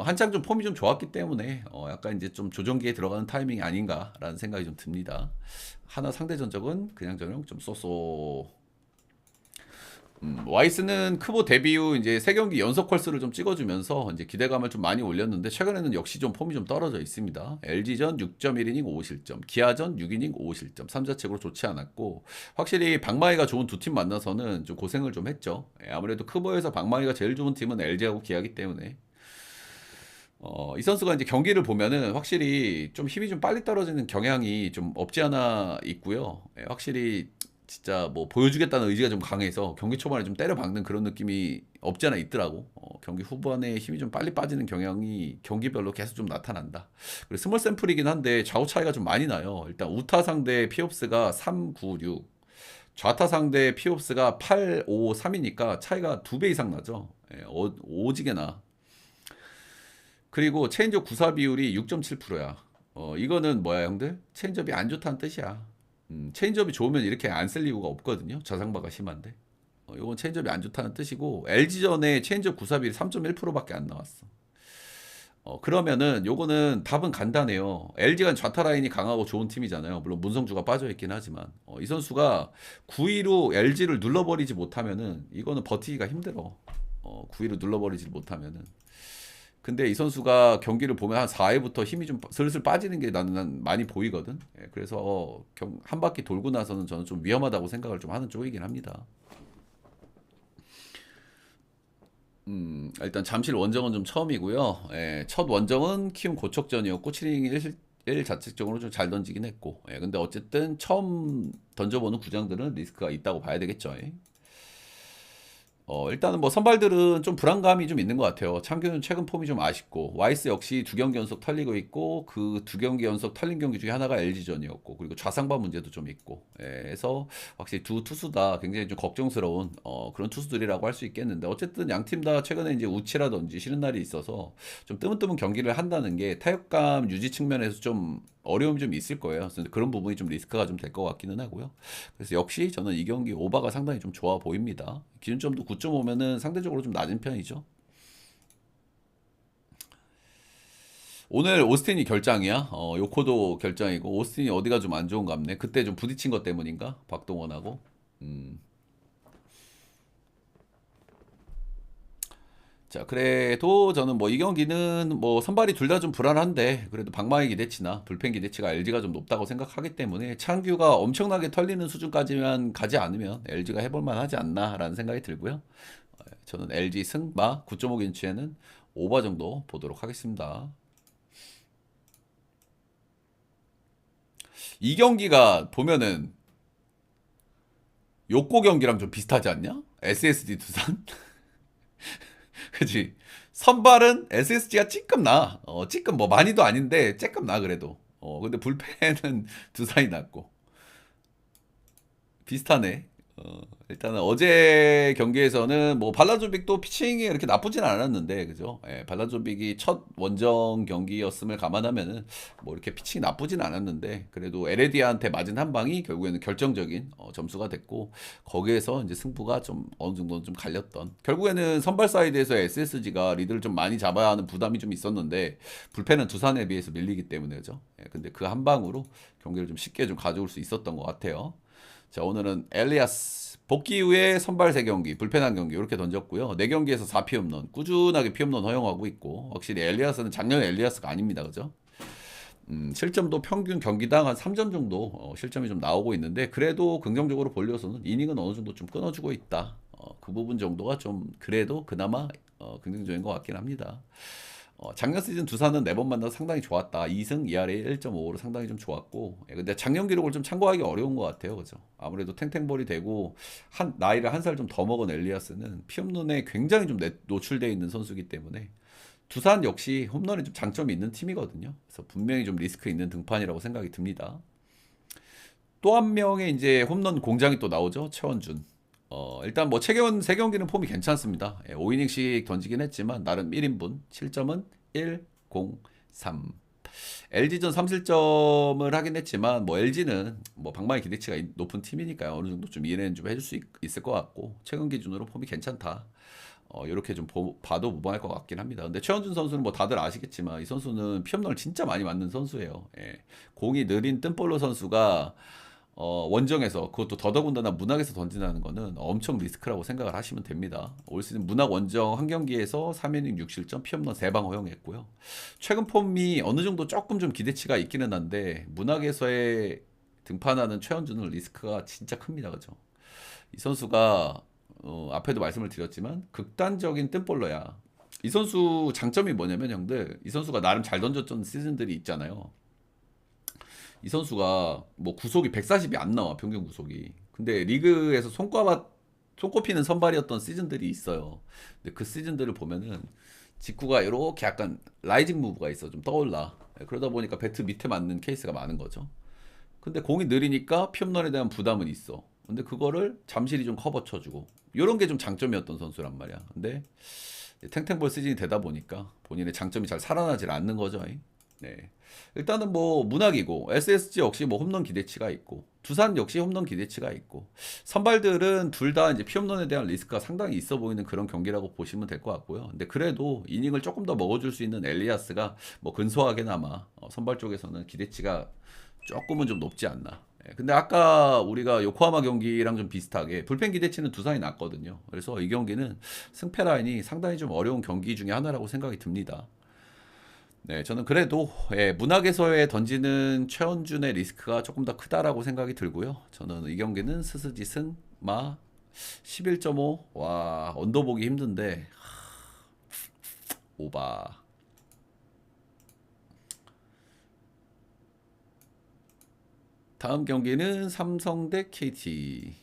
한창 좀 폼이 좀 좋았기 때문에 약간 이제 좀 조정기에 들어가는 타이밍이 아닌가라는 생각이 좀 듭니다. 하나 상대 전적은 그냥저냥 좀 쏘쏘. 와이스는 크보 데뷔 후 이제 세 경기 연속 컬스를 좀 찍어주면서 이제 기대감을 좀 많이 올렸는데 최근에는 역시 좀 폼이 좀 떨어져 있습니다. LG전 6.1이닝 5실점, 기아전 6이닝 5실점, 3자책으로 좋지 않았고 확실히 박마이가 좋은 두 팀 만나서는 좀 고생을 좀 했죠. 아무래도 크보에서 박마이가 제일 좋은 팀은 LG하고 기아기 때문에 이 선수가 이제 경기를 보면은 확실히 좀 힘이 좀 빨리 떨어지는 경향이 좀 없지 않아 있고요. 확실히 진짜 뭐 보여주겠다는 의지가 좀 강해서 경기 초반에 좀 때려박는 그런 느낌이 없지 않아 있더라고. 경기 후반에 힘이 좀 빨리 빠지는 경향이 경기별로 계속 좀 나타난다. 그리고 스몰 샘플이긴 한데 좌우 차이가 좀 많이 나요. 일단 우타 상대 피옵스가 396, 좌타 상대 피옵스가 853이니까 차이가 두 배 이상 나죠. 오지게 나. 그리고 체인지업 구사 비율이 6.7%야. 이거는 뭐야, 형들? 체인지업이 안 좋다는 뜻이야. 체인지업이 좋으면 이렇게 안 쓸 이유가 없거든요. 자상바가 심한데. 이건 체인지업이 안 좋다는 뜻이고 LG전에 체인지업 구사 비율이 3.1%밖에 안 나왔어. 그러면은 요거는 답은 간단해요. LG가 좌타 라인이 강하고 좋은 팀이잖아요. 물론 문성주가 빠져 있긴 하지만 이 선수가 9위로 LG를 눌러버리지 못하면은 이거는 버티기가 힘들어. 9위로 눌러버리지 못하면은. 근데 이 선수가 경기를 보면 한 4회부터 힘이 좀 슬슬 빠지는 게 나는 많이 보이거든. 그래서 한 바퀴 돌고 나서는 저는 좀 위험하다고 생각을 좀 하는 쪽이긴 합니다. 일단 잠실 원정은 좀 처음이고요. 첫 원정은 키움 고척전이었고 7이닝 1 자책적으로 좀 잘 던지긴 했고. 근데 어쨌든 처음 던져보는 구장들은 리스크가 있다고 봐야 되겠죠. 일단은 뭐 선발들은 좀 불안감이 좀 있는 것 같아요. 창규는 최근 폼이 좀 아쉽고 와이스 역시 두 경기 연속 털리고 있고 그 두 경기 연속 털린 경기 중에 하나가 LG전이었고 그리고 좌상바 문제도 좀 있고 그래서 확실히 두 투수 다 굉장히 좀 걱정스러운 그런 투수들이라고 할 수 있겠는데 어쨌든 양 팀 다 최근에 이제 우치라든지 쉬는 날이 있어서 좀 뜨문뜨문 경기를 한다는 게 타격감 유지 측면에서 좀 어려움이 좀 있을 거예요. 그래서 그런 부분이 좀 리스크가 좀 될 것 같기는 하고요. 그래서 역시 저는 이 경기 오바가 상당히 좀 좋아 보입니다. 기준점도 9.5면은 상대적으로 좀 낮은 편이죠. 오늘 오스틴이 결장이야. 요코도 결장이고 오스틴이 어디가 좀 안 좋은 갑네. 그때 좀 부딪힌 것 때문인가? 박동원하고. 음. 자, 그래도 저는 뭐 이 경기는 뭐 선발이 둘 다 좀 불안한데 그래도 방망이 기대치나 불펜 기대치가 LG가 좀 높다고 생각하기 때문에 창규가 엄청나게 털리는 수준까지만 가지 않으면 LG가 해볼 만하지 않나라는 생각이 들고요. 저는 LG 승마 9.5인치에는 오버 정도 보도록 하겠습니다. 이 경기가 보면은 욕고 경기랑 좀 비슷하지 않냐? SSG 두산? 그치? 선발은 SSG가 찌끔 나. 찌끔 뭐 많이도 아닌데 쬐끔 나 그래도. 근데 불펜은 두산이 낫고. 비슷하네. 일단은 어제 경기에서는 뭐 발라조빅도 피칭이 그렇게 나쁘진 않았는데 그죠? 예, 발라조빅이 첫 원정 경기였음을 감안하면은 뭐 이렇게 피칭이 나쁘진 않았는데 그래도 LAD한테 맞은 한 방이 결국에는 결정적인 점수가 됐고 거기에서 이제 승부가 좀 어느 정도는 좀 갈렸던 결국에는 선발 사이드에서 SSG가 리드를 좀 많이 잡아야 하는 부담이 좀 있었는데 불펜은 두산에 비해서 밀리기 때문에 그죠? 예, 근데 그 한 방으로 경기를 좀 쉽게 좀 가져올 수 있었던 것 같아요. 자, 오늘은 엘리아스 복귀 후에 선발 3경기, 불펜 1경기 이렇게 던졌고요. 4경기에서 4피홈런, 꾸준하게 피홈런 허용하고 있고 확실히 엘리아스는 작년 엘리아스가 아닙니다. 그죠? 실점도 평균 경기당 한 3점 정도 실점이 좀 나오고 있는데 그래도 긍정적으로 볼려서는 이닝은 어느 정도 좀 끊어주고 있다. 그 부분 정도가 좀 그래도 그나마 긍정적인 것 같긴 합니다. 작년 시즌 두산은 4번 만나서 상당히 좋았다. 2승 2할에 1.55로 상당히 좀 좋았고. 예, 근데 작년 기록을 좀 참고하기 어려운 것 같아요. 그죠? 아무래도 탱탱볼이 되고 나이를 한 살 좀 더 먹은 엘리아스는 피홈런에 굉장히 좀 노출되어 있는 선수이기 때문에 두산 역시 홈런이 좀 장점이 있는 팀이거든요. 그래서 분명히 좀 리스크 있는 등판이라고 생각이 듭니다. 또 한 명의 이제 홈런 공장이 또 나오죠. 최원준. 일단 뭐 최근 3경기는 폼이 괜찮습니다. 5이닝씩 던지긴 했지만 나름 1인분 7점은 1, 0, 3. LG전 3실점을 하긴 했지만 뭐 LG는 뭐 방망이 기대치가 높은 팀이니까요. 어느 정도 좀 이해는 좀 해줄 수 있을 것 같고 최근 기준으로 폼이 괜찮다. 이렇게 좀 봐도 무방할 것 같긴 합니다. 근데 최원준 선수는 뭐 다들 아시겠지만 이 선수는 피홈런을 진짜 많이 맞는 선수예요. 예. 공이 느린 뜬볼로 선수가 원정에서 그것도 더더군다나 문학에서 던진다는 거는 엄청 리스크라고 생각을 하시면 됩니다. 올 시즌 문학 원정 한 경기에서 3이닝 6실점 피홈런 3방 허용했고요. 최근 폼이 어느 정도 조금 좀 기대치가 있기는 한데 문학에서의 등판하는 최원준은 리스크가 진짜 큽니다. 그죠? 이 선수가 앞에도 말씀을 드렸지만 극단적인 뜬볼러야. 이 선수 장점이 뭐냐면 형들 이 선수가 나름 잘 던졌던 시즌들이 있잖아요. 이 선수가 뭐 구속이 140이 안 나와 평균 구속이. 근데 리그에서 손꼽히는 선발이었던 시즌들이 있어요. 근데 그 시즌들을 보면은 직구가 이렇게 약간 라이징 무브가 있어 좀 떠올라. 그러다 보니까 배트 밑에 맞는 케이스가 많은 거죠. 근데 공이 느리니까 피홈런에 대한 부담은 있어. 근데 그거를 잠실이 좀 커버 쳐주고 이런 게 좀 장점이었던 선수란 말이야. 근데 탱탱볼 시즌이 되다 보니까 본인의 장점이 잘 살아나질 않는 거죠. 네. 일단은 뭐 문학이고 SSG 역시 뭐 홈런 기대치가 있고 두산 역시 홈런 기대치가 있고 선발들은 둘 다 이제 피홈런에 대한 리스크가 상당히 있어 보이는 그런 경기라고 보시면 될 것 같고요. 근데 그래도 이닝을 조금 더 먹어줄 수 있는 엘리아스가 뭐 근소하게나마 선발 쪽에서는 기대치가 조금은 좀 높지 않나. 예, 근데 아까 우리가 요코하마 경기랑 좀 비슷하게 불펜 기대치는 두산이 낮거든요. 그래서 이 경기는 승패 라인이 상당히 좀 어려운 경기 중에 하나라고 생각이 듭니다. 네, 저는 그래도 문학에서의 던지는 최원준의 리스크가 조금 더 크다라고 생각이 들고요. 저는 이 경기는 스스지 승마 11.5. 와, 언더 보기 힘든데 오바. 다음 경기는 삼성 대 KT.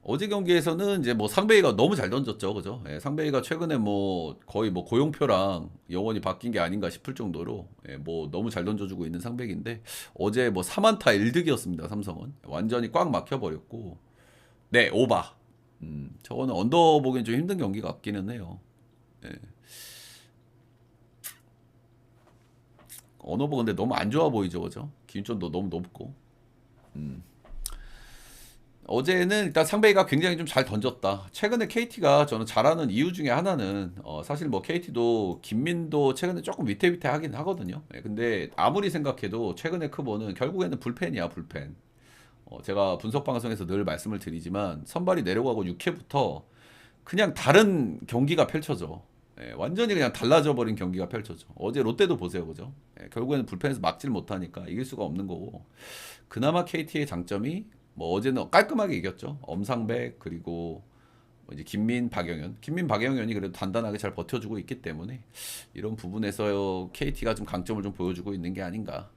어제 경기에서는 이제 뭐 상베이가 너무 잘 던졌죠, 그죠? 예, 상베이가 최근에 뭐 거의 뭐 고용표랑 영원히 바뀐 게 아닌가 싶을 정도로 뭐 너무 잘 던져주고 있는 상백인데 어제 뭐 3안타 1득이었습니다, 삼성은 완전히 꽉 막혀버렸고, 네 오바. 저거는 언더 보기엔 좀 힘든 경기 같기는 해요. 예. 언어보 근데 너무 안 좋아 보이죠, 그죠? 기준점도 너무 높고. 어제는 일단 상베이가 굉장히 좀 잘 던졌다. 최근에 KT가 저는 잘하는 이유 중에 하나는 사실 뭐 KT도 김민도 최근에 조금 위태위태 하긴 하거든요. 근데 아무리 생각해도 최근에 크보는 결국에는 불펜이야, 불펜. 제가 분석 방송에서 늘 말씀을 드리지만 선발이 내려가고 6회부터 그냥 다른 경기가 펼쳐져. 예, 완전히 그냥 달라져 버린 경기가 펼쳐져. 어제 롯데도 보세요, 그죠? 예, 결국에는 불펜에서 막질 못하니까 이길 수가 없는 거고. 그나마 KT의 장점이 뭐 어제는 깔끔하게 이겼죠. 엄상백 그리고 뭐 이제 김민, 박영현. 김민, 박영현이 그래도 단단하게 잘 버텨주고 있기 때문에 이런 부분에서 KT가 좀 강점을 좀 보여주고 있는 게 아닌가.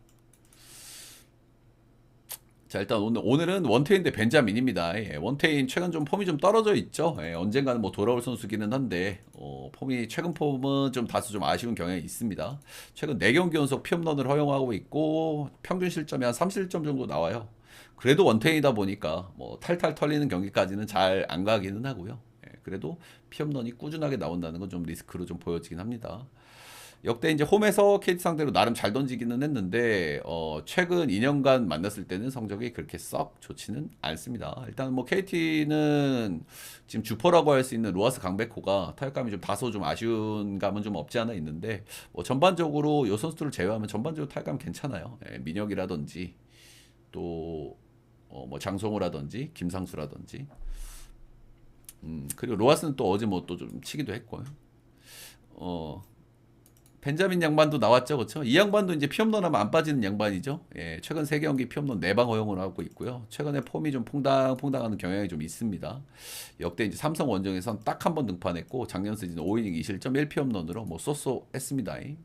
자, 일단 오늘은 원태인 대 벤자민입니다. 예, 원태인 최근 좀 폼이 좀 떨어져 있죠. 예, 언젠가는 뭐 돌아올 선수기는 한데 폼이 최근 폼은 좀 다소 좀 아쉬운 경향이 있습니다. 최근 4경기 연속 피홈런을 허용하고 있고 평균 실점이 한 30점 정도 나와요. 그래도 원태인이다 보니까 뭐 탈탈 털리는 경기까지는 잘 안 가기는 하고요. 예, 그래도 피홈런이 꾸준하게 나온다는 건 좀 리스크로 좀 보여지긴 합니다. 역대 이제 홈에서 KT 상대로 나름 잘 던지기는 했는데 최근 2년간 만났을 때는 성적이 그렇게 썩 좋지는 않습니다. 일단 뭐 KT는 지금 주포라고 할 수 있는 로하스 강백호가 타격감이 좀 다소 좀 아쉬운 감은 좀 없지 않아 있는데 뭐 전반적으로 요 선수들을 제외하면 전반적으로 타격감 괜찮아요. 예, 민혁이라든지 또 뭐 장성호라든지 김상수라든지 그리고 로하스는 또 어제 뭐 또 좀 치기도 했고요. 어 벤자민 양반도 나왔죠, 그렇죠? 이 양반도 이제 피홈런 하면 안 빠지는 양반이죠. 예, 최근 3경기 피홈런 4방 허용을 하고 있고요. 최근에 폼이 좀 퐁당퐁당하는 경향이 좀 있습니다. 역대 이제 삼성 원정에선 딱 한 번 등판했고 작년 시즌 5이닝 2실점 1피홈런으로 뭐 쏘쏘했습니다. 예.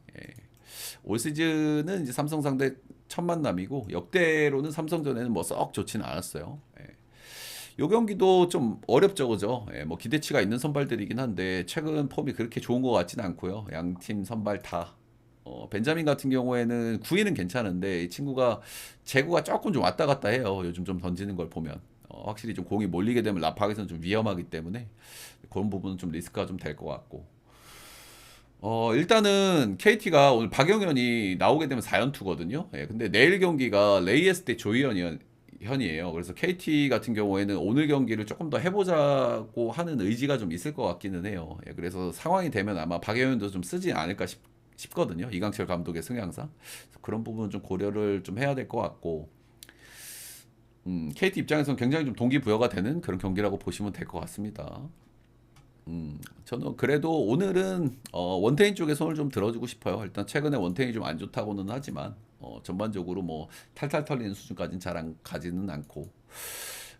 올 시즌은 이제 삼성 상대 첫 만남이고 역대로는 삼성전에는 뭐 썩 좋지는 않았어요. 예. 요 경기도 좀 어렵죠, 그죠? 예, 뭐 기대치가 있는 선발들이긴 한데 최근 폼이 그렇게 좋은 것 같지는 않고요. 양 팀 선발 다. 벤자민 같은 경우에는 구위는 괜찮은데 이 친구가 제구가 조금 좀 왔다 갔다 해요. 요즘 좀 던지는 걸 보면. 확실히 좀 공이 몰리게 되면 라팍에서는 좀 위험하기 때문에 그런 부분은 좀 리스크가 좀 될 것 같고. 일단은 KT가 오늘 박영현이 나오게 되면 4연투거든요. 예, 근데 내일 경기가 레이에스 대 조희현이에요. 그래서 KT 같은 경우에는 오늘 경기를 조금 더 해보자고 하는 의지가 좀 있을 것 같기는 해요. 예, 그래서 상황이 되면 아마 박영현도 좀 쓰지 않을까 싶거든요. 이강철 감독의 성향상. 그래서 그런 부분은 좀 고려를 좀 해야 될 것 같고, KT 입장에서는 굉장히 좀 동기부여가 되는 그런 경기라고 보시면 될 것 같습니다. 저는 그래도 오늘은 원태인 쪽에 손을 좀 들어주고 싶어요. 일단 최근에 원태인이 좀 안 좋다고는 하지만 전반적으로 뭐 탈탈 털리는 수준까지는 잘 안 가지는 않고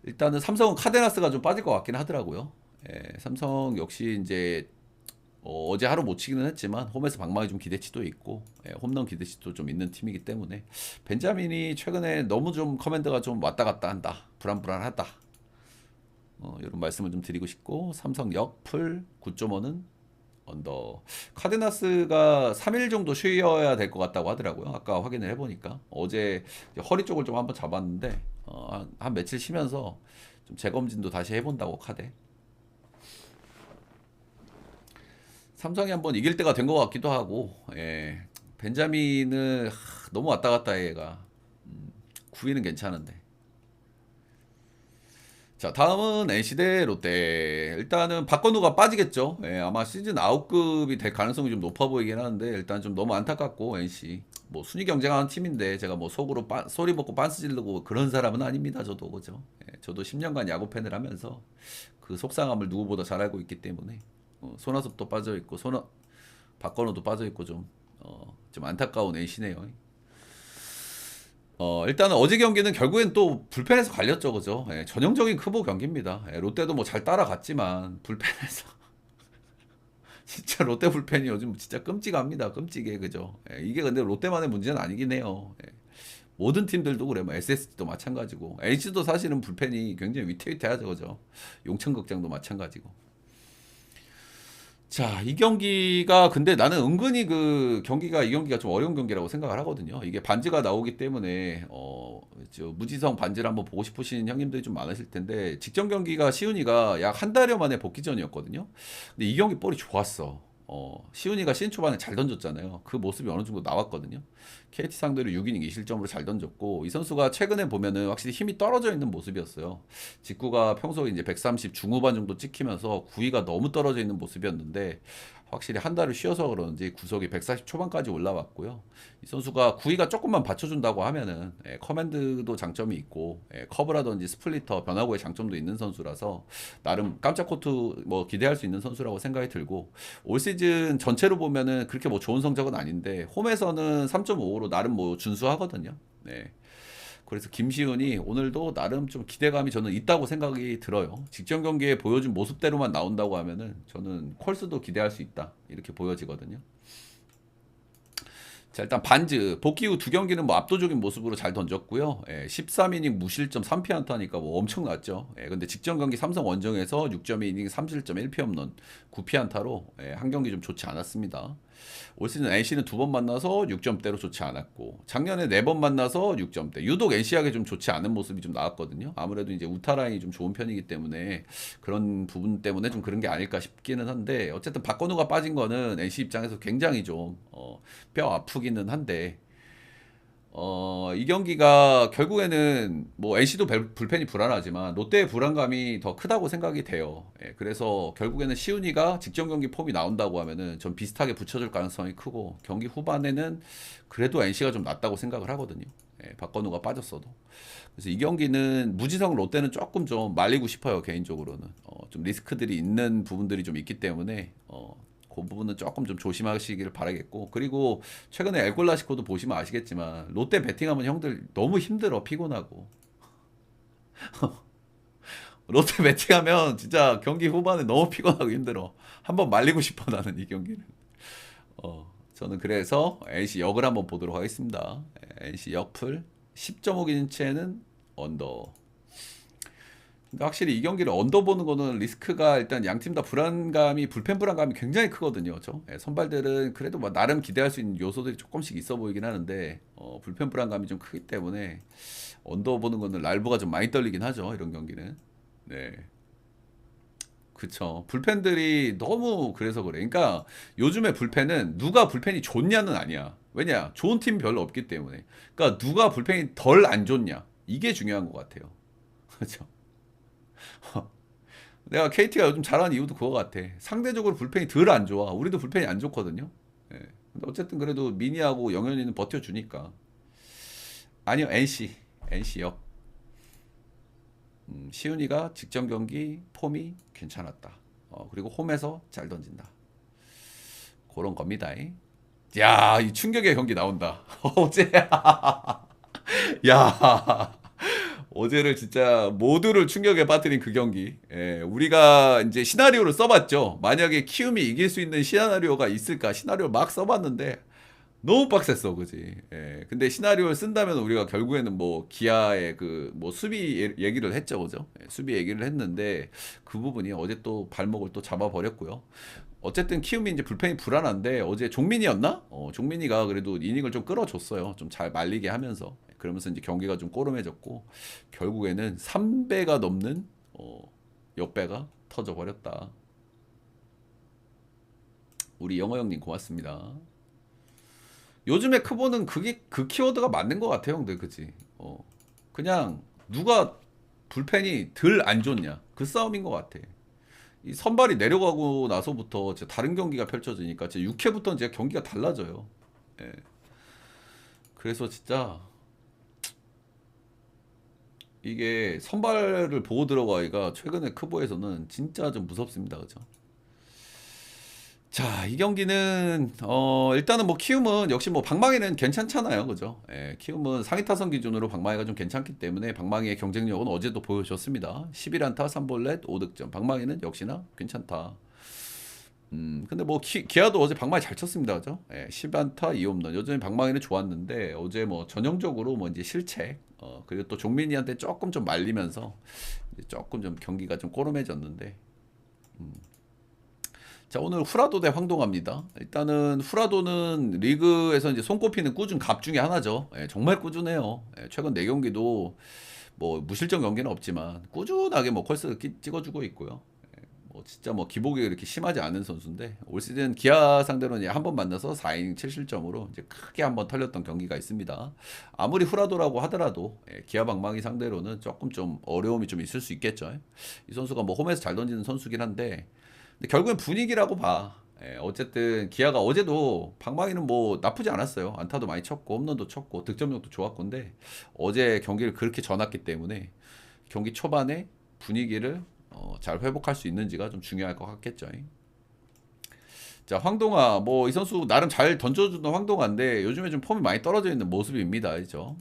일단은 삼성은 카데나스가 좀 빠질 것 같긴 하더라고요. 예, 삼성 역시 이제 어제 하루 못 치기는 했지만 홈에서 방망이 좀 기대치도 있고 예, 홈런 기대치도 좀 있는 팀이기 때문에 벤자민이 최근에 너무 좀 커맨드가 좀 왔다 갔다 한다. 불안불안하다. 이런 말씀을 좀 드리고 싶고 삼성 역풀 9.5는 언더. 카데나스가 3일 정도 쉬어야 될 것 같다고 하더라고요. 아까 확인을 해보니까 어제 허리 쪽을 좀 한번 잡았는데 한 며칠 쉬면서 좀 재검진도 다시 해본다고 카데. 삼성이 한번 이길 때가 된 것 같기도 하고 예. 벤자민은 너무 왔다 갔다 해 얘가. 9위는 괜찮은데. 자, 다음은 NC 대 롯데. 일단은 박건우가 빠지겠죠. 예, 아마 시즌 아웃급이 될 가능성이 좀 높아 보이긴 하는데 일단 좀 너무 안타깝고 NC 뭐 순위 경쟁하는 팀인데 제가 뭐 속으로 소리 벗고 빤스 지르고 그런 사람은 아닙니다. 저도 그죠. 예, 저도 10년간 야구 팬을 하면서 그 속상함을 누구보다 잘 알고 있기 때문에 손아섭도 빠져 있고 박건우도 빠져 있고 좀 안타까운 NC네요. 일단은 어제 경기는 결국엔 또 불펜에서 갈렸죠, 그죠? 예, 전형적인 크보 경기입니다. 예, 롯데도 뭐 잘 따라갔지만 불펜에서 진짜 롯데 불펜이 요즘 진짜 끔찍합니다, 끔찍해, 그죠? 예, 이게 근데 롯데만의 문제는 아니긴 해요. 예, 모든 팀들도 그래, 뭐 SSG도 마찬가지고 NC도 사실은 불펜이 굉장히 위태위태하죠, 그죠? 용천극장도 마찬가지고. 자, 이 경기가 근데 나는 은근히 이 경기가 좀 어려운 경기라고 생각을 하거든요. 이게 반지가 나오기 때문에 무지성 반지를 한번 보고 싶으신 형님들이 좀 많으실 텐데 직전 경기가 시훈이가 약 한 달여 만에 복귀전이었거든요. 근데 이 경기 볼이 좋았어. 시훈이가 시즌 초반에 잘 던졌잖아요. 그 모습이 어느 정도 나왔거든요. KT 상대로 6이닝 2실점으로 잘 던졌고 이 선수가 최근에 보면은 확실히 힘이 떨어져 있는 모습이었어요. 직구가 평소에 이제 130 중후반 정도 찍히면서 구위가 너무 떨어져 있는 모습이었는데 확실히 한 달을 쉬어서 그런지 구속이 140 초반까지 올라왔고요. 이 선수가 구위가 조금만 받쳐준다고 하면은 커맨드도 장점이 있고 커브라든지 스플리터 변화구의 장점도 있는 선수라서 나름 깜짝 코트 뭐 기대할 수 있는 선수라고 생각이 들고 올 시즌 전체로 보면은 그렇게 뭐 좋은 성적은 아닌데 홈에서는 3.55로 나름 뭐 준수하거든요. 네. 그래서 김시훈이 오늘도 나름 좀 기대감이 저는 있다고 생각이 들어요. 직전 경기에 보여준 모습대로만 나온다고 하면은 저는 콜스도 기대할 수 있다. 이렇게 보여지거든요. 자, 일단 반즈 복귀 후 두 경기는 뭐 압도적인 모습으로 잘 던졌고요. 13이닝 무실점 3피안타니까 뭐 엄청났죠. 근데 직전 경기 삼성 원정에서 6.2이닝 3실점 1피홈런 9피안타로 한 경기 좀 좋지 않았습니다. 올 시즌 NC는 두 번 만나서 6점대로 좋지 않았고 작년에 네 번 만나서 6점대. 유독 NC에게 좀 좋지 않은 모습이 좀 나왔거든요. 아무래도 이제 우타라인이 좀 좋은 편이기 때문에 그런 부분 때문에 좀 그런 게 아닐까 싶기는 한데 어쨌든 박건우가 빠진 거는 NC 입장에서 굉장히 좀 뼈 아프기는 한데 이 경기가 결국에는 뭐 NC도 불펜이 불안하지만 롯데의 불안감이 더 크다고 생각이 돼요. 그래서 결국에는 시훈이가 직전 경기 폼이 나온다고 하면은 좀 비슷하게 붙여줄 가능성이 크고 경기 후반에는 그래도 NC가 좀 낫다고 생각을 하거든요. 박건우가 빠졌어도. 그래서 이 경기는 무지성 롯데는 조금 좀 말리고 싶어요 개인적으로는. 좀 리스크들이 있는 부분들이 좀 있기 때문에 그 부분은 조금 좀 조심하시기를 바라겠고 그리고 최근에 엘골라시코도 보시면 아시겠지만 롯데 배팅하면 형들 너무 힘들어 피곤하고 롯데 배팅하면 진짜 경기 후반에 너무 피곤하고 힘들어 한번 말리고 싶어 나는 이 경기는 저는 그래서 NC 역을 한번 보도록 하겠습니다. NC 역풀 10.5인치에는 언더. 근데 확실히 이 경기를 언더 보는 거는 리스크가 일단 양 팀 다 불안감이 불펜 불안감이 굉장히 크거든요. 그렇죠? 선발들은 그래도 뭐 나름 기대할 수 있는 요소들이 조금씩 있어 보이긴 하는데 불펜 불안감이 좀 크기 때문에 언더 보는 거는 랄브가 좀 많이 떨리긴 하죠. 이런 경기는. 네. 그쵸. 불펜들이 너무 그래서 그래. 그러니까 요즘에 불펜은 누가 불펜이 좋냐는 아니야. 왜냐? 좋은 팀 별로 없기 때문에. 그러니까 누가 불펜이 덜 안 좋냐. 이게 중요한 것 같아요. 그렇죠. 내가 KT가 요즘 잘하는 이유도 그거 같아. 상대적으로 불펜이 덜 안 좋아. 우리도 불펜이 안 좋거든요. 예. 근데 어쨌든 그래도 미니하고 영현이는 버텨주니까. 아니요, NC. NC요. 시윤이가 직전 경기 폼이 괜찮았다. 그리고 홈에서 잘 던진다. 그런 겁니다. 야, 이 충격의 경기 나온다. 어제, 야, 어제를 진짜 모두를 충격에 빠뜨린 그 경기. 우리가 이제 시나리오를 써봤죠. 만약에 키움이 이길 수 있는 시나리오가 있을까? 시나리오 막 써봤는데 너무 빡셌어, 그지? 근데 시나리오를 쓴다면 우리가 결국에는 뭐 기아의 그 뭐 수비 얘기를 했죠, 그죠? 수비 얘기를 했는데 그 부분이 어제 또 발목을 또 잡아버렸고요. 어쨌든 키움이 이제 불펜이 불안한데 어제 종민이었나? 종민이가 그래도 이닝을 좀 끌어줬어요. 좀 잘 말리게 하면서. 그러면서 이제 경기가 좀 꼬름해졌고 결국에는 3배가 넘는 역배가 터져버렸다. 우리 영어 형님 고맙습니다. 요즘에 크보는 그게 그 키워드가 맞는 것 같아요, 형들, 그치? 그냥 누가 불펜이 덜 안 좋냐 그 싸움인 것 같아. 이 선발이 내려가고 나서부터 진짜 다른 경기가 펼쳐지니까 진짜 6회부터는 진짜 경기가 달라져요. 예. 그래서 진짜 이게 선발을 보고 들어가기가 최근에 크보에서는 진짜 좀 무섭습니다, 그죠? 자, 이 경기는 일단은 뭐 키움은 역시 뭐 방망이는 괜찮잖아요, 그죠? 키움은 상위 타선 기준으로 방망이가 좀 괜찮기 때문에 방망이의 경쟁력은 어제도 보여줬습니다. 11안타 3볼넷 5득점. 방망이는 역시나 괜찮다. 근데 뭐 기아도 어제 방망이 잘 쳤습니다, 그죠? 10안타 2홈런. 여전히 방망이는 좋았는데 어제 뭐 전형적으로 뭐 이제 실책 그리고 또 종민이한테 조금 좀 말리면서 이제 조금 좀 경기가 좀 꼬름해졌는데. 자, 오늘 후라도 대 황동합니다. 일단은 후라도는 리그에서 이제 손꼽히는 꾸준 갑 중에 하나죠. 정말 꾸준해요. 최근 4경기도 뭐 무실점 경기는 없지만 꾸준하게 뭐 컬스 찍어주고 있고요. 뭐 진짜 뭐 기복이 그렇게 심하지 않은 선수인데 올 시즌 기아 상대로 이제 한 번 만나서 4이닝 7실점으로 이제 크게 한번 털렸던 경기가 있습니다. 아무리 후라도라고 하더라도 기아 방망이 상대로는 조금 좀 어려움이 좀 있을 수 있겠죠. 이 선수가 뭐 홈에서 잘 던지는 선수긴 한데 근데 결국엔 분위기라고 봐. 어쨌든 기아가 어제도 방망이는 뭐 나쁘지 않았어요. 안타도 많이 쳤고 홈런도 쳤고 득점력도 좋았건데 어제 경기를 그렇게 져놨기 때문에 경기 초반에 분위기를 잘 회복할 수 있는지가 좀 중요할 것 같겠죠. 자, 황동아, 뭐, 이 선수 나름 잘 던져주던 황동아인데, 요즘에 좀 폼이 많이 떨어져 있는 모습입니다. 그죠?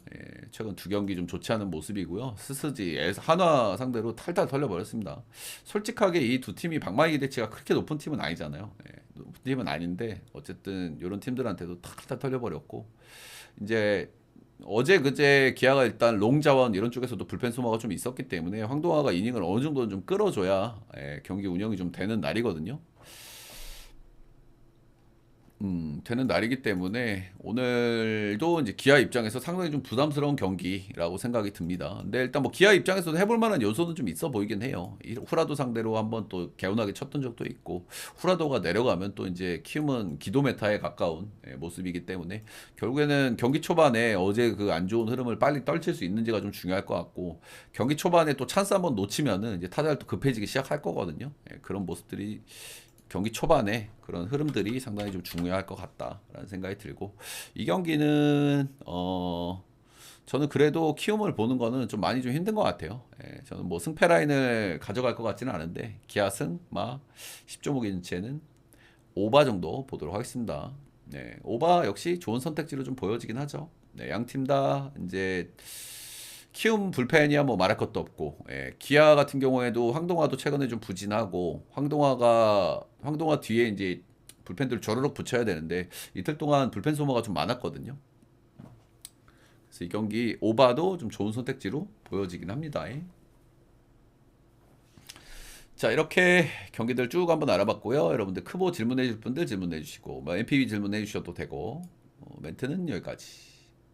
최근 두 경기 좀 좋지 않은 모습이고요. 스스지, 한화 상대로 탈탈 털려버렸습니다. 솔직하게 이 두 팀이 방망이 기대치가 그렇게 높은 팀은 아니잖아요. 높은 팀은 아닌데, 어쨌든, 이런 팀들한테도 탈탈 털려버렸고, 이제, 어제 그제 기아가 일단 롱자원 이런 쪽에서도 불펜 소모가 좀 있었기 때문에 황동아가 이닝을 어느 정도는 좀 끌어줘야 경기 운영이 좀 되는 날이거든요. 되는 날이기 때문에 오늘도 이제 기아 입장에서 상당히 좀 부담스러운 경기라고 생각이 듭니다. 근데 일단 뭐 기아 입장에서도 해볼 만한 요소는 좀 있어 보이긴 해요. 후라도 상대로 한번 또 개운하게 쳤던 적도 있고 후라도가 내려가면 또 이제 키움은 기도 메타에 가까운 모습이기 때문에 결국에는 경기 초반에 어제 그 안 좋은 흐름을 빨리 떨칠 수 있는지가 좀 중요할 것 같고 경기 초반에 또 찬스 한번 놓치면은 이제 타자를 또 급해지기 시작할 거거든요. 그런 모습들이 경기 초반에 그런 흐름들이 상당히 좀 중요할 것 같다라는 생각이 들고 이 경기는 저는 그래도 키움을 보는 거는 좀 많이 좀 힘든 것 같아요. 저는 뭐 승패 라인을 가져갈 것 같지는 않은데 기아 승, 마 10.5 기준치에는 오바 정도 보도록 하겠습니다. 네, 오바 역시 좋은 선택지로 좀 보여지긴 하죠. 네, 양 팀 다 이제 키움 불펜이야 뭐 말할 것도 없고 기아 같은 경우에도 황동화도 최근에 좀 부진하고 황동화 뒤에 이제 불펜들 조르륵 붙여야 되는데 이틀 동안 불펜 소모가 좀 많았거든요. 그래서 이 경기 오바도 좀 좋은 선택지로 보여지긴 합니다. 자, 이렇게 경기들 쭉 한번 알아봤고요. 여러분들 크보 질문해 주실 분들 질문해 주시고 뭐 MPV 질문해 주셔도 되고 멘트는 여기까지.